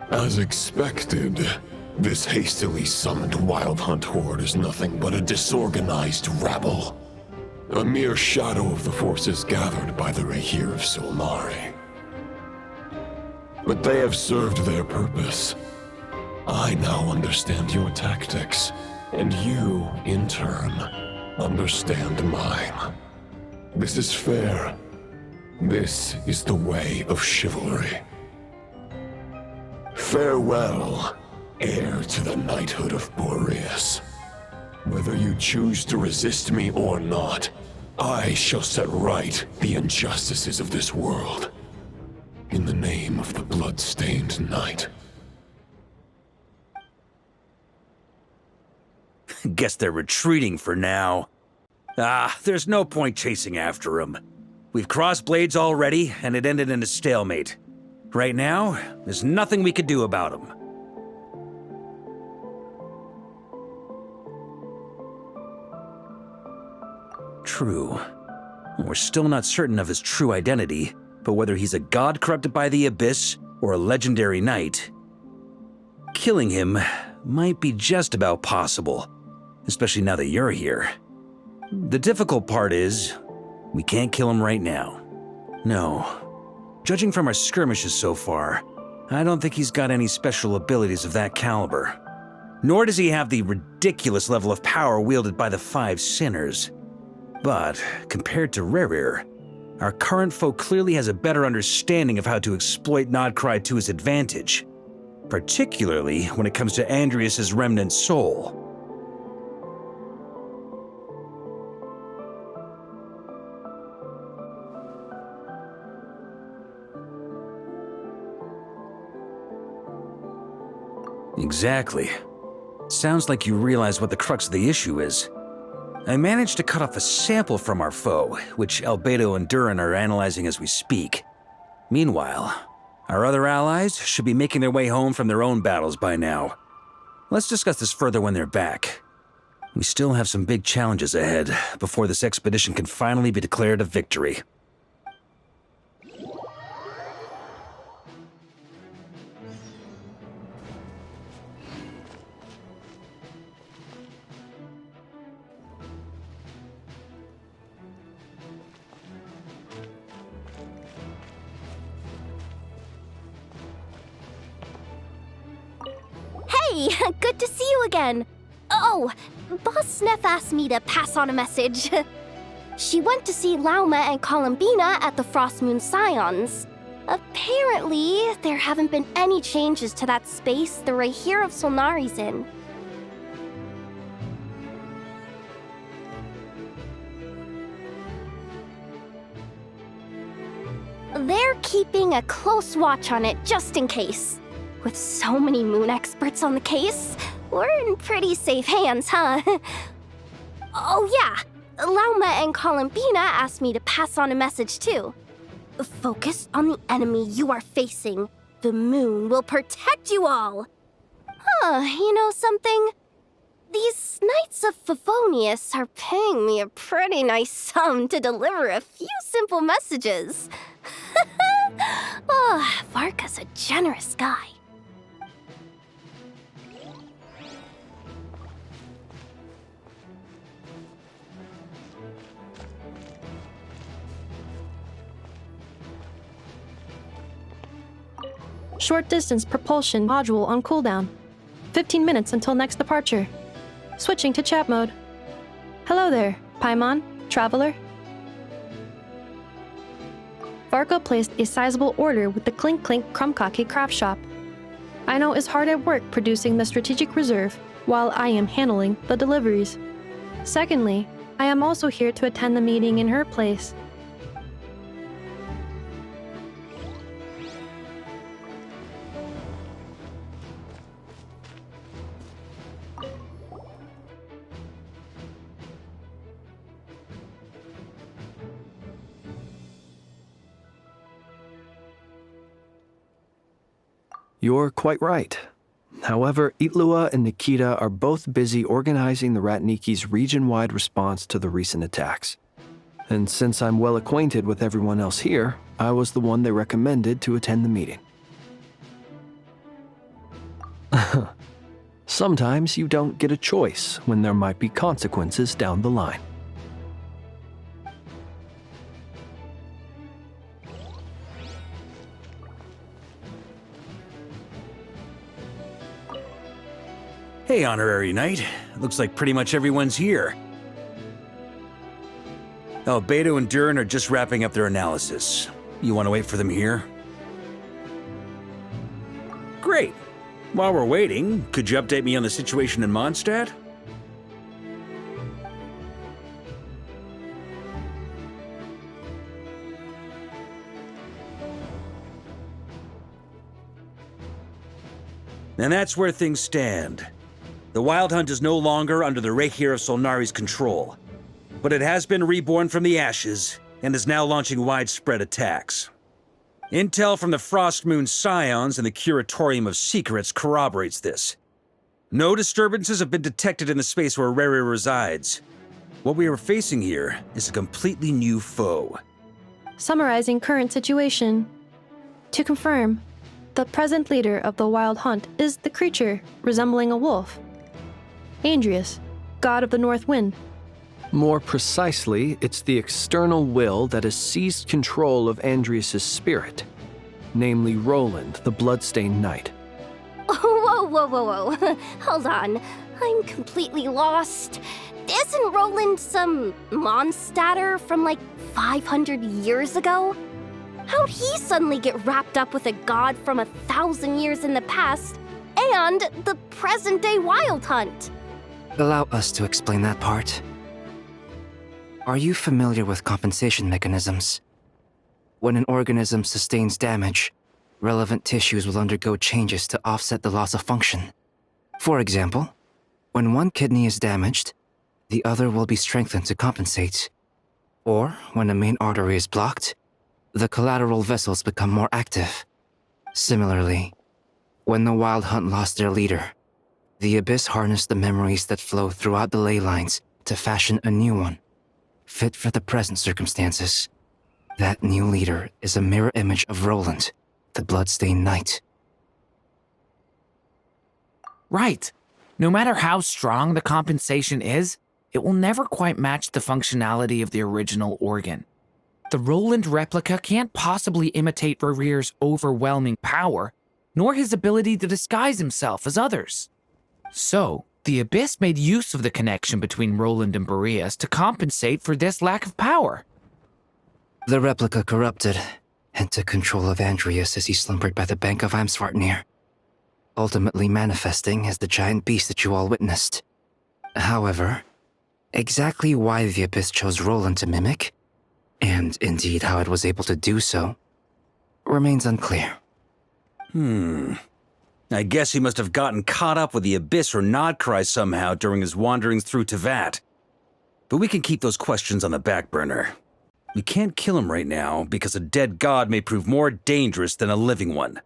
As expected, this hastily summoned Wild Hunt horde is nothing but a disorganized rabble. A mere shadow of the forces gathered by the Rahir of Solnari. but they have served their purpose. I now understand your tactics, and you, in turn, understand mine. This is fair. This is the way of chivalry. Farewell, heir to the knighthood of Boreas. Whether you choose to resist me or not, I shall set right the injustices of this world. In the name of the blood-stained knight. Guess they're retreating for now. There's no point chasing after him. We've crossed blades already, and it ended in a stalemate. Right now, there's nothing we could do about him. True. We're still not certain of his true identity, but whether he's a god corrupted by the abyss or a legendary knight, killing him might be just about possible, especially now that you're here. The difficult part is, we can't kill him right now. No. Judging from our skirmishes so far, I don't think he's got any special abilities of that caliber. Nor does he have the ridiculous level of power wielded by the 5 sinners. But, compared to Rerir, our current foe clearly has a better understanding of how to exploit Nodcry to his advantage, particularly when it comes to Andrias's remnant soul. Exactly. Sounds like you realize what the crux of the issue is. I managed to cut off a sample from our foe, which Albedo and Durin are analyzing as we speak. Meanwhile, our other allies should be making their way home from their own battles by now. Let's discuss this further when they're back. We still have some big challenges ahead before this expedition can finally be declared a victory. Hey, good to see you again. Oh, Boss Sneff asked me to pass on a message. She went to see Lauma and Columbina at the Frostmoon Scions. Apparently, there haven't been any changes to that space the Rahir of Solnari's in. They're keeping a close watch on it just in case. With so many moon experts on the case, we're in pretty safe hands, huh? Oh yeah, Lauma and Columbina asked me to pass on a message too. Focus on the enemy you are facing. The moon will protect you all. You know something? These Knights of Favonius are paying me a pretty nice sum to deliver a few simple messages. Varka's a generous guy. Short distance propulsion module on cooldown. 15 minutes until next departure. Switching to chat mode. Hello there, Paimon, traveler. Varka placed a sizable order with the Clink Clink Krumkake craft shop. Aino is hard at work producing the strategic reserve, while I am handling the deliveries. Secondly, I am also here to attend the meeting in her place. You're quite right. However, Itlua and Nikita are both busy organizing the Ratniki's region-wide response to the recent attacks. And since I'm well acquainted with everyone else here, I was the one they recommended to attend the meeting. Sometimes you don't get a choice when there might be consequences down the line. Hey, Honorary Knight. Looks like pretty much everyone's here. Oh, Beto and Durin are just wrapping up their analysis. You want to wait for them here? Great. While we're waiting, could you update me on the situation in Mondstadt? And that's where things stand. The Wild Hunt is no longer under the Reikir of Solnari's control, but it has been reborn from the ashes and is now launching widespread attacks. Intel from the Frost Moon Scions and the Curatorium of Secrets corroborates this. No disturbances have been detected in the space where Rere resides. What we are facing here is a completely new foe. Summarizing current situation. To confirm, the present leader of the Wild Hunt is the creature resembling a wolf. Andrius, god of the North Wind. More precisely, it's the external will that has seized control of Andrius' spirit, namely Roland, the Bloodstained Knight. Whoa, whoa, whoa, whoa. Hold on. I'm completely lost. Isn't Roland some Mondstadter from like 500 years ago? How'd he suddenly get wrapped up with a god from 1,000 years in the past and the present-day Wild Hunt? Allow us to explain that part. Are you familiar with compensation mechanisms? When an organism sustains damage, relevant tissues will undergo changes to offset the loss of function. For example, when one kidney is damaged, the other will be strengthened to compensate. Or when a main artery is blocked, the collateral vessels become more active. Similarly, when the Wild Hunt lost their leader, the Abyss harnessed the memories that flow throughout the ley lines to fashion a new one, fit for the present circumstances. That new leader is a mirror image of Roland, the Bloodstained Knight. Right. No matter how strong the compensation is, it will never quite match the functionality of the original organ. The Roland replica can't possibly imitate Rere's overwhelming power, nor his ability to disguise himself as others. So, the Abyss made use of the connection between Roland and Boreas to compensate for this lack of power. The replica corrupted and took control of Andrius as he slumbered by the bank of Eimsvartnir, ultimately manifesting as the giant beast that you all witnessed. However, exactly why the Abyss chose Roland to mimic, and indeed how it was able to do so, remains unclear. I guess he must have gotten caught up with the Abyss or Nodcry somehow during his wanderings through Tevat. But we can keep those questions on the back burner. We can't kill him right now because a dead god may prove more dangerous than a living one.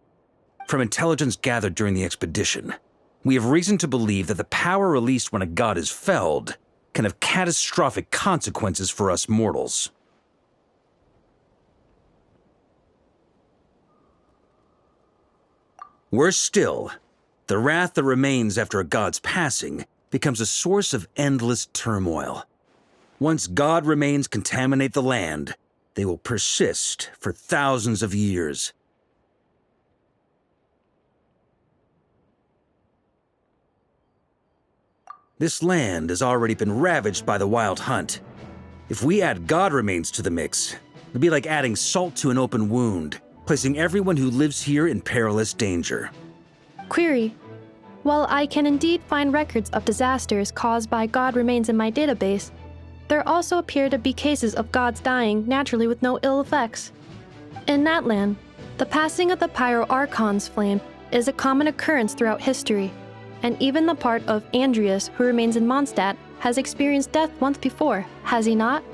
From intelligence gathered during the expedition, we have reason to believe that the power released when a god is felled can have catastrophic consequences for us mortals. Worse still, the wrath that remains after a god's passing becomes a source of endless turmoil. Once god remains contaminate the land, they will persist for thousands of years. This land has already been ravaged by the Wild Hunt. If we add god remains to the mix, it'll be like adding salt to an open wound, placing everyone who lives here in perilous danger. Query. While I can indeed find records of disasters caused by god remains in my database, there also appear to be cases of gods dying naturally with no ill effects. In that land, the passing of the Pyro-Archon's flame is a common occurrence throughout history, and even the part of Andrius who remains in Mondstadt has experienced death once before, has he not?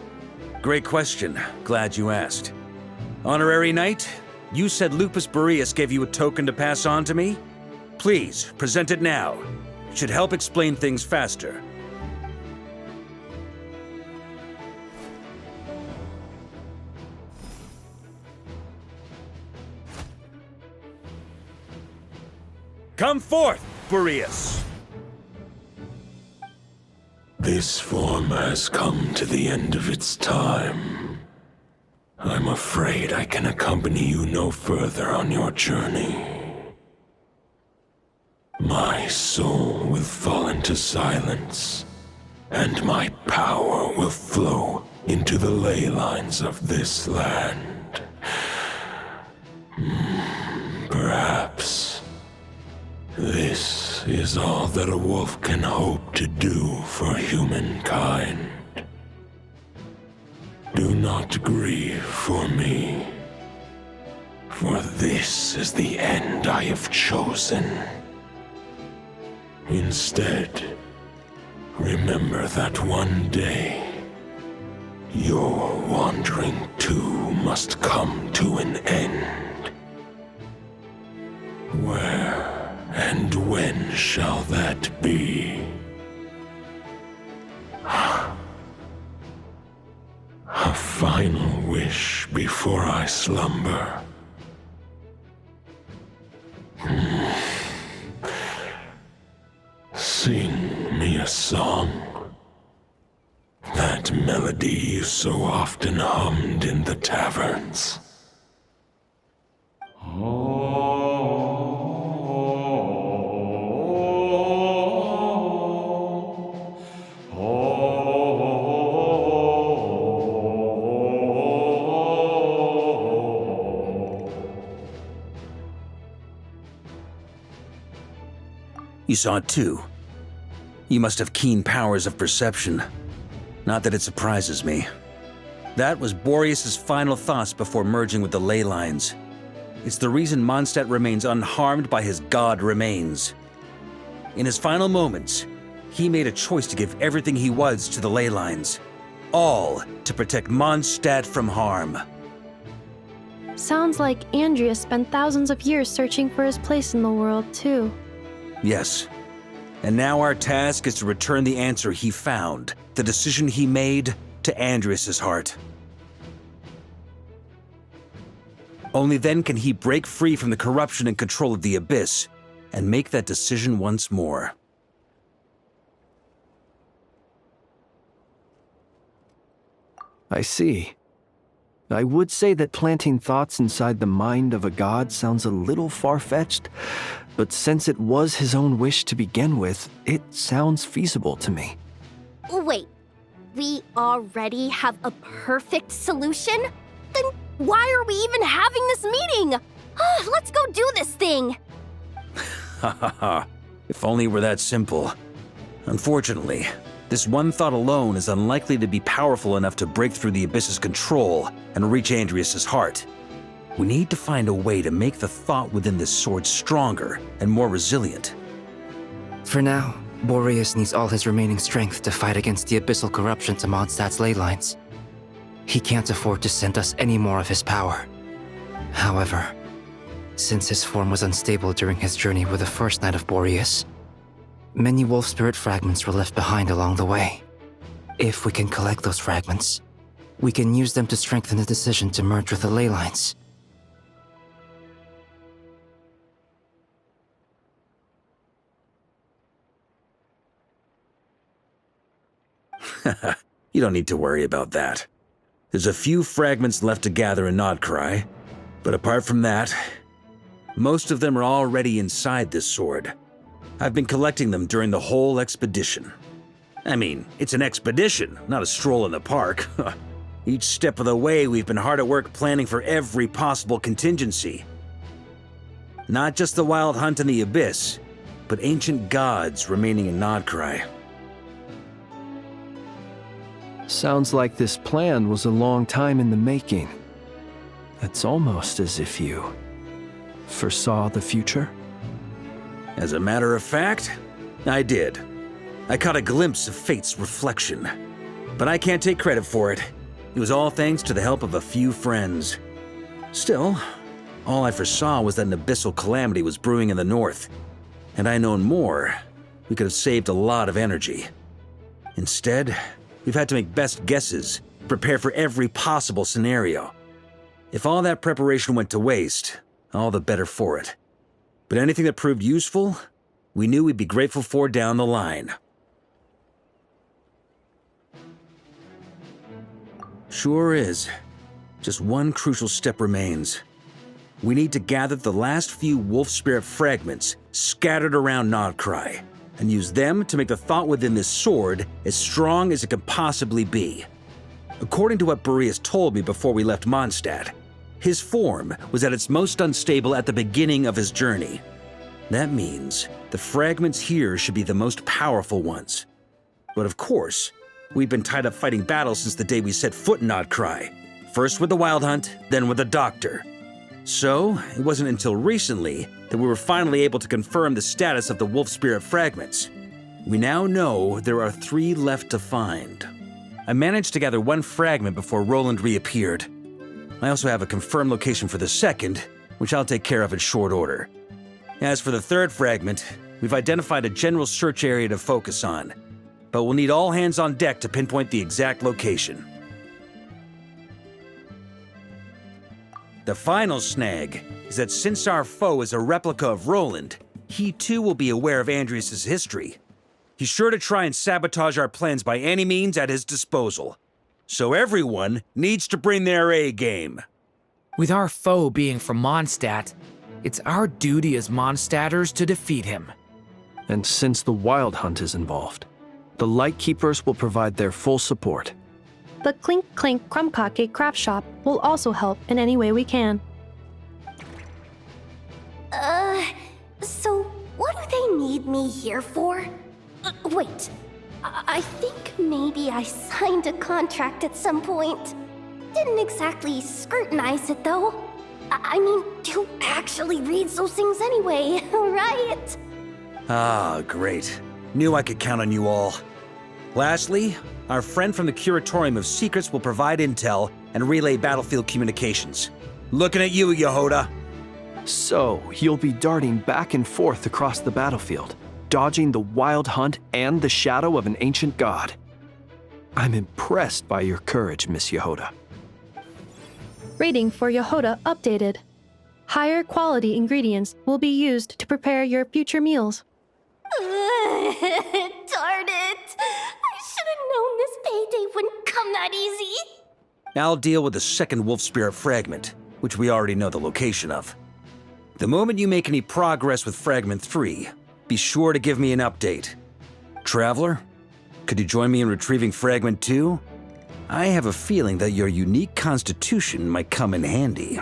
Great question. Glad you asked. Honorary Knight, you said Lupus Boreas gave you a token to pass on to me? Please, present it now. It should help explain things faster. Come forth, Boreas! This form has come to the end of its time. I'm afraid I can accompany you no further on your journey. my soul will fall into silence, and my power will flow into the ley lines of this land. Perhaps this is all that a wolf can hope to do for humankind. Do not grieve for me, for this is the end I have chosen. Instead, remember that one day, your wandering too must come to an end. Where and when shall that be? A final wish before I slumber. Sing me a song. That melody you so often hummed in the taverns. You saw it too. You must have keen powers of perception. Not that it surprises me. That was Boreas's final thoughts before merging with the ley lines. It's the reason Mondstadt remains unharmed by his god remains. In his final moments, he made a choice to give everything he was to the ley lines. All to protect Mondstadt from harm. Sounds like Andrea spent thousands of years searching for his place in the world, too. Yes. And now our task is to return the answer he found, the decision he made, to Andreas's heart. Only then can he break free from the corruption and control of the Abyss, and make that decision once more. I see. I would say that planting thoughts inside the mind of a god sounds a little far-fetched, but since it was his own wish to begin with, it sounds feasible to me. Wait, we already have a perfect solution? Then why are we even having this meeting? Let's go do this thing! Hahaha, if only it were that simple. Unfortunately, this one thought alone is unlikely to be powerful enough to break through the Abyss's control and reach Andreas's heart. We need to find a way to make the thought within this sword stronger and more resilient. For now, Boreas needs all his remaining strength to fight against the abyssal corruption to Mondstadt's ley lines. He can't afford to send us any more of his power. However, since his form was unstable during his journey with the first night of Boreas, many wolf spirit fragments were left behind along the way. If we can collect those fragments, we can use them to strengthen the decision to merge with the ley lines. You don't need to worry about that. There's a few fragments left to gather in Nodcry, but apart from that, most of them are already inside this sword. I've been collecting them during the whole expedition. I mean, it's an expedition, not a stroll in the park. Each step of the way, we've been hard at work planning for every possible contingency. Not just the wild hunt in the Abyss, but ancient gods remaining in Nodcry. Sounds like this plan was a long time in the making. It's almost as if you foresaw the future. As a matter of fact, I did. I caught a glimpse of fate's reflection. But I can't take credit for it. It was all thanks to the help of a few friends. Still, all I foresaw was that an abyssal calamity was brewing in the north. Had I known more, we could have saved a lot of energy. Instead, we've had to make best guesses, prepare for every possible scenario. If all that preparation went to waste, all the better for it. But anything that proved useful, we knew we'd be grateful for down the line. Sure is. Just one crucial step remains. We need to gather the last few wolf spirit fragments scattered around Nodcry, and use them to make the thought within this sword as strong as it can possibly be. According to what Boreas told me before we left Mondstadt, his form was at its most unstable at the beginning of his journey. That means the fragments here should be the most powerful ones. But of course, we've been tied up fighting battles since the day we set foot in Nodcry, first with the Wild Hunt, then with the Doctor. So, it wasn't until recently that we were finally able to confirm the status of the Wolf Spirit fragments. We now know there are 3 left to find. I managed to gather 1 fragment before Roland reappeared. I also have a confirmed location for the second, which I'll take care of in short order. As for the 3rd fragment, we've identified a general search area to focus on, but we'll need all hands on deck to pinpoint the exact location. The final snag is that since our foe is a replica of Roland, he too will be aware of Andrias' history. He's sure to try and sabotage our plans by any means at his disposal. So everyone needs to bring their A game. With our foe being from Mondstadt, it's our duty as Mondstadters to defeat him. And since the Wild Hunt is involved, the Lightkeepers will provide their full support. The Clink Clink Krumkake craft shop will also help in any way we can. So what do they need me here for? Wait, I think maybe I signed a contract at some point. Didn't exactly scrutinize it though. I mean, who actually reads those things anyway, right? Ah, great. Knew I could count on you all. Lastly, our friend from the Curatorium of Secrets will provide intel and relay battlefield communications. Looking at you, Yehoda. So, you'll be darting back and forth across the battlefield, dodging the Wild Hunt and the shadow of an ancient god. I'm impressed by your courage, Miss Yehoda. Rating for Yehoda updated. Higher quality ingredients will be used to prepare your future meals. Darn it! I should have known this payday wouldn't come that easy. I'll deal with the second Wolf Spirit fragment, which we already know the location of. The moment you make any progress with Fragment 3, be sure to give me an update. Traveler, could you join me in retrieving Fragment 2? I have a feeling that your unique constitution might come in handy.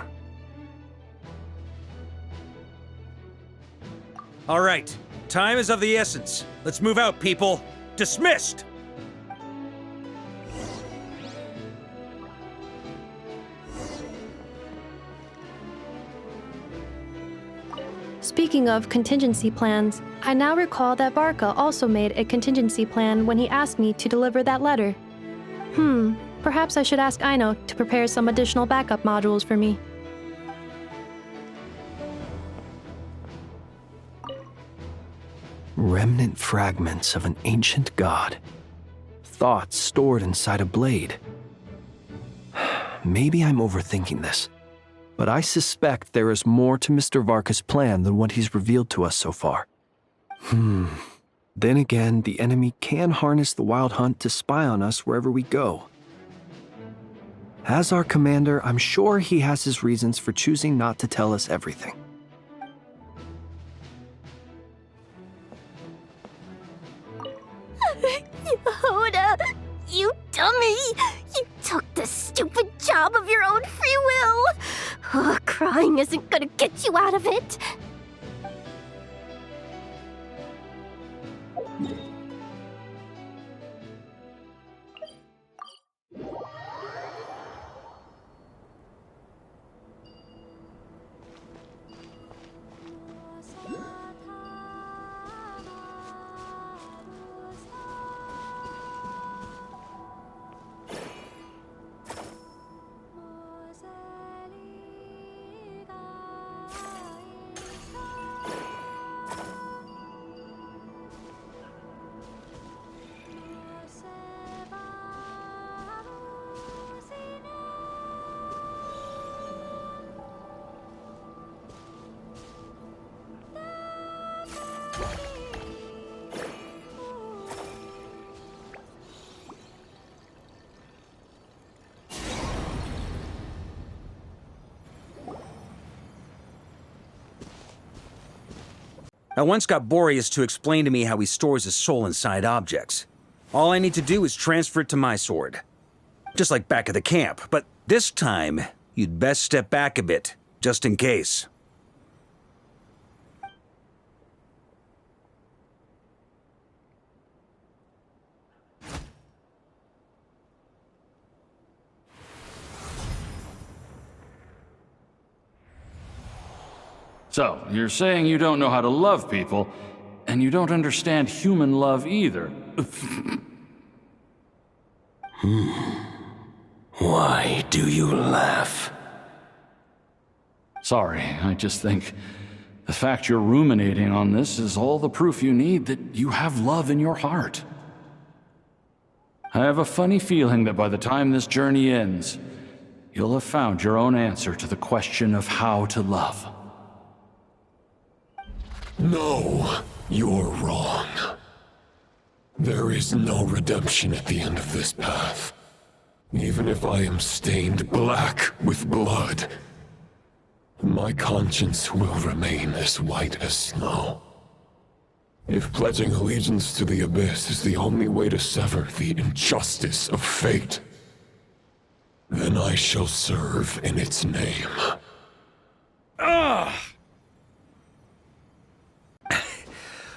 All right, time is of the essence. Let's move out, people. Dismissed! Speaking of contingency plans, I now recall that Varka also made a contingency plan when he asked me to deliver that letter. Perhaps I should ask Aino to prepare some additional backup modules for me. Remnant fragments of an ancient god. Thoughts stored inside a blade. Maybe I'm overthinking this, but I suspect there is more to Mr. Varka's plan than what he's revealed to us so far. Then again, the enemy can harness the Wild Hunt to spy on us wherever we go. As our commander, I'm sure he has his reasons for choosing not to tell us everything. Yehoda, you dummy! You took the stupid job of your own free will! Crying isn't gonna get you out of it! I once got Boreas to explain to me how he stores his soul inside objects. All I need to do is transfer it to my sword. Just like back at the camp, but this time, you'd best step back a bit, just in case. So, you're saying you don't know how to love people, and you don't understand human love either. Why do you laugh? Sorry, I just think the fact you're ruminating on this is all the proof you need that you have love in your heart. I have a funny feeling that by the time this journey ends, you'll have found your own answer to the question of how to love. No, you're wrong. There is no redemption at the end of this path. Even if I am stained black with blood, my conscience will remain as white as snow. If pledging allegiance to the Abyss is the only way to sever the injustice of fate, then I shall serve in its name. Ugh!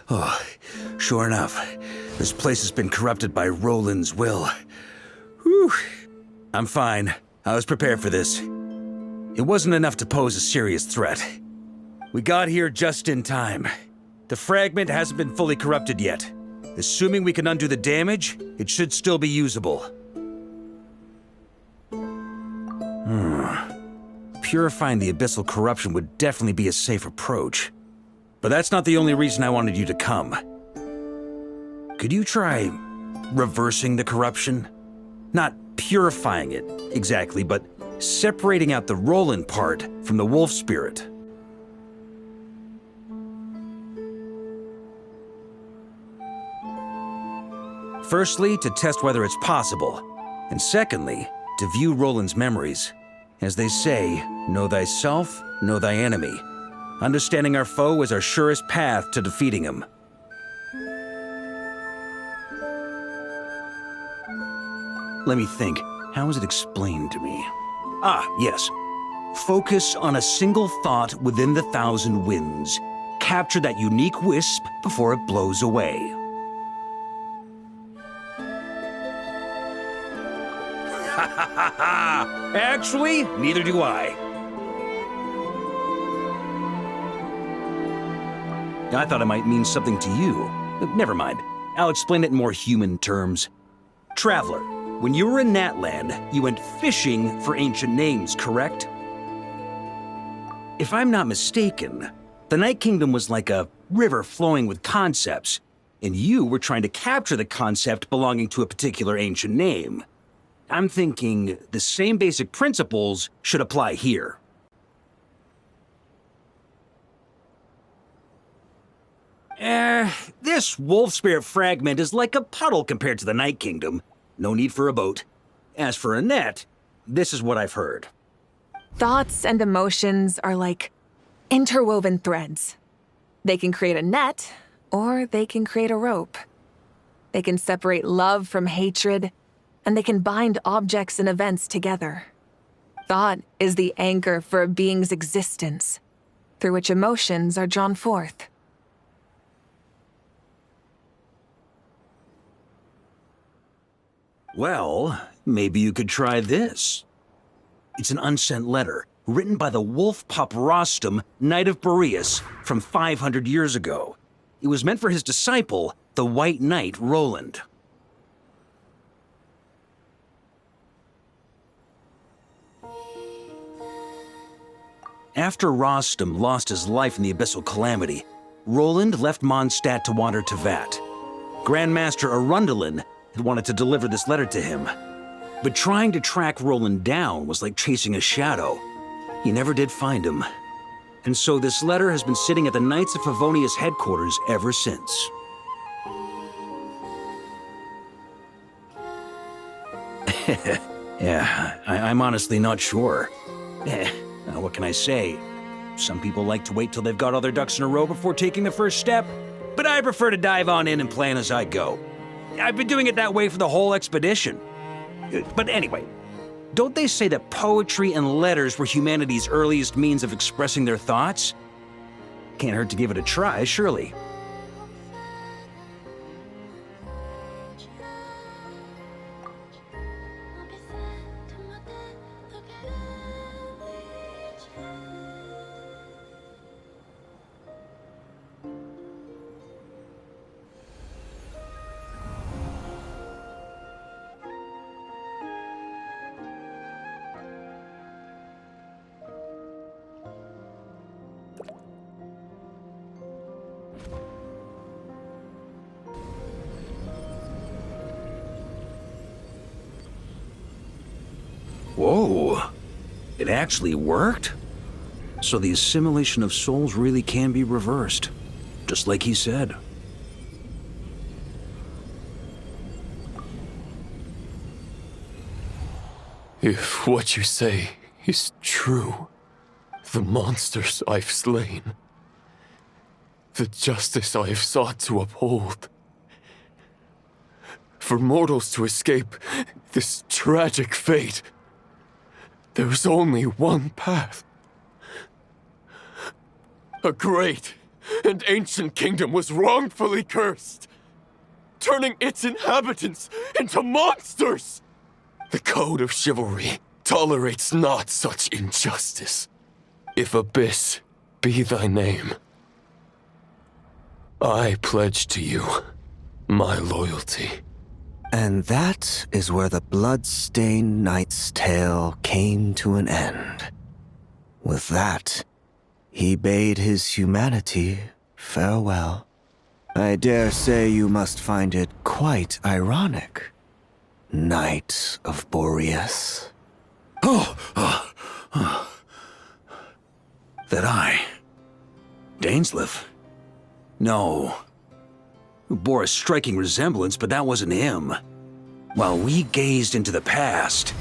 Oh, sure enough, this place has been corrupted by Roland's will. Whew. I'm fine. I was prepared for this. It wasn't enough to pose a serious threat. We got here just in time. The fragment hasn't been fully corrupted yet. Assuming we can undo the damage, it should still be usable. Purifying the abyssal corruption would definitely be a safe approach. But that's not the only reason I wanted you to come. Could you try reversing the corruption? Not purifying it, exactly, but separating out the Roland part from the wolf spirit. Firstly, to test whether it's possible, and secondly, to view Roland's memories. As they say, know thyself, know thy enemy. Understanding our foe is our surest path to defeating him. Let me think. How was it explained to me? Ah, yes. Focus on a single thought within the 1,000 winds. Capture that unique wisp before it blows away. Ha ha ha ha! Actually, neither do I. I thought it might mean something to you. Never mind. I'll explain it in more human terms. Traveler, when you were in Natland, you went fishing for ancient names, correct? If I'm not mistaken, the Night Kingdom was like a river flowing with concepts, and you were trying to capture the concept belonging to a particular ancient name. I'm thinking the same basic principles should apply here. This wolf spirit fragment is like a puddle compared to the Night Kingdom. No need for a boat. As for a net, this is what I've heard. Thoughts and emotions are like interwoven threads. They can create a net, or they can create a rope. They can separate love from hatred, and they can bind objects and events together. Thought is the anchor for a being's existence, through which emotions are drawn forth. Well, maybe you could try this. It's an unsent letter, written by the wolf pup Rostam, Knight of Boreas, from 500 years ago. It was meant for his disciple, the White Knight Roland. After Rostam lost his life in the Abyssal Calamity, Roland left Mondstadt to wander to Vat. Grandmaster Arundelen had wanted to deliver this letter to him. But trying to track Roland down was like chasing a shadow. He never did find him. And so this letter has been sitting at the Knights of Favonius headquarters ever since. Yeah, I'm honestly not sure. What can I say? Some people like to wait till they've got all their ducks in a row before taking the first step, but I prefer to dive on in and plan as I go. I've been doing it that way for the whole expedition. But anyway, don't they say that poetry and letters were humanity's earliest means of expressing their thoughts? Can't hurt to give it a try, surely. Whoa, it actually worked? So the assimilation of souls really can be reversed, just like he said. If what you say is true, the monsters I've slain, the justice I have sought to uphold, for mortals to escape this tragic fate, there's only one path. A great and ancient kingdom was wrongfully cursed, turning its inhabitants into monsters. The code of chivalry tolerates not such injustice. If Abyss be thy name, I pledge to you my loyalty. And that is where the blood-stained knight's tale came to an end. With that, he bade his humanity farewell. I dare say you must find it quite ironic, Knight of Boreas. That I, Dainsleif? No. Bore a striking resemblance, but that wasn't him. While we gazed into the past,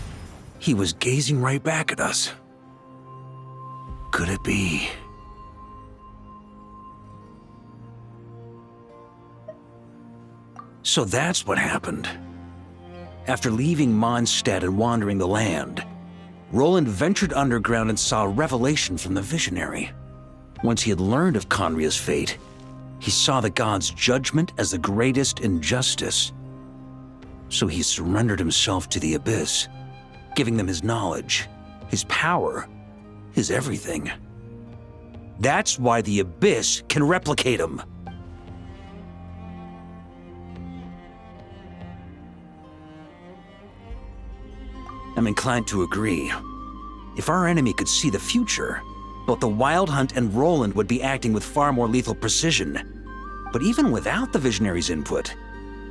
he was gazing right back at us. Could it be? So that's what happened. After leaving Mondstadt and wandering the land, Roland ventured underground and saw a revelation from the visionary. Once he had learned of Conria's fate, he saw the gods' judgment as the greatest injustice. So he surrendered himself to the Abyss, giving them his knowledge, his power, his everything. That's why the Abyss can replicate him. I'm inclined to agree. If our enemy could see the future, both the Wild Hunt and Roland would be acting with far more lethal precision. But even without the Visionary's input,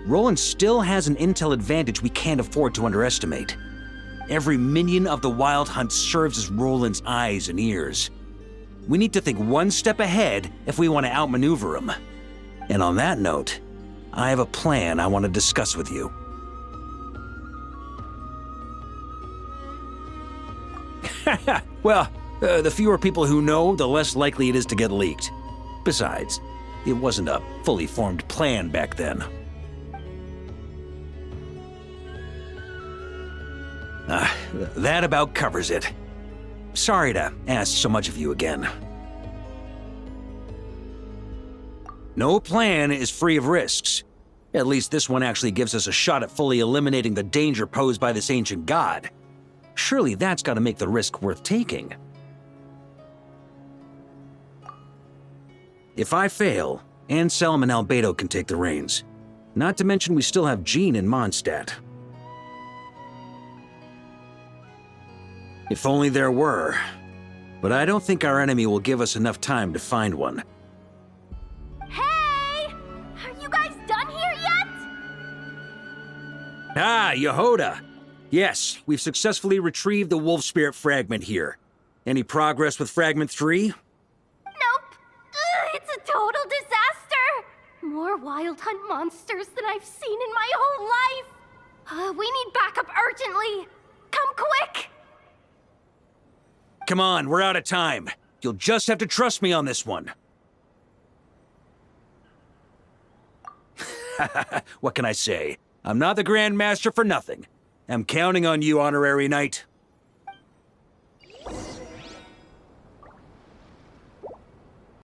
Roland still has an intel advantage we can't afford to underestimate. Every minion of the Wild Hunt serves as Roland's eyes and ears. We need to think one step ahead if we want to outmaneuver him. And on that note, I have a plan I want to discuss with you. Well, the fewer people who know, the less likely it is to get leaked. Besides, it wasn't a fully formed plan back then. That about covers it. Sorry to ask so much of you again. No plan is free of risks. At least this one actually gives us a shot at fully eliminating the danger posed by this ancient god. Surely that's got to make the risk worth taking. If I fail, Anselm and Albedo can take the reins. Not to mention we still have Jean in Mondstadt. If only there were. But I don't think our enemy will give us enough time to find one. Hey! Are you guys done here yet? Ah, Yehoda! Yes, we've successfully retrieved the Wolf Spirit fragment here. Any progress with Fragment 3? Nope. It's a total disaster! More Wild Hunt monsters than I've seen in my whole life! We need backup urgently! Come quick! Come on, we're out of time. You'll just have to trust me on this one. What can I say? I'm not the Grand Master for nothing. I'm counting on you, Honorary Knight.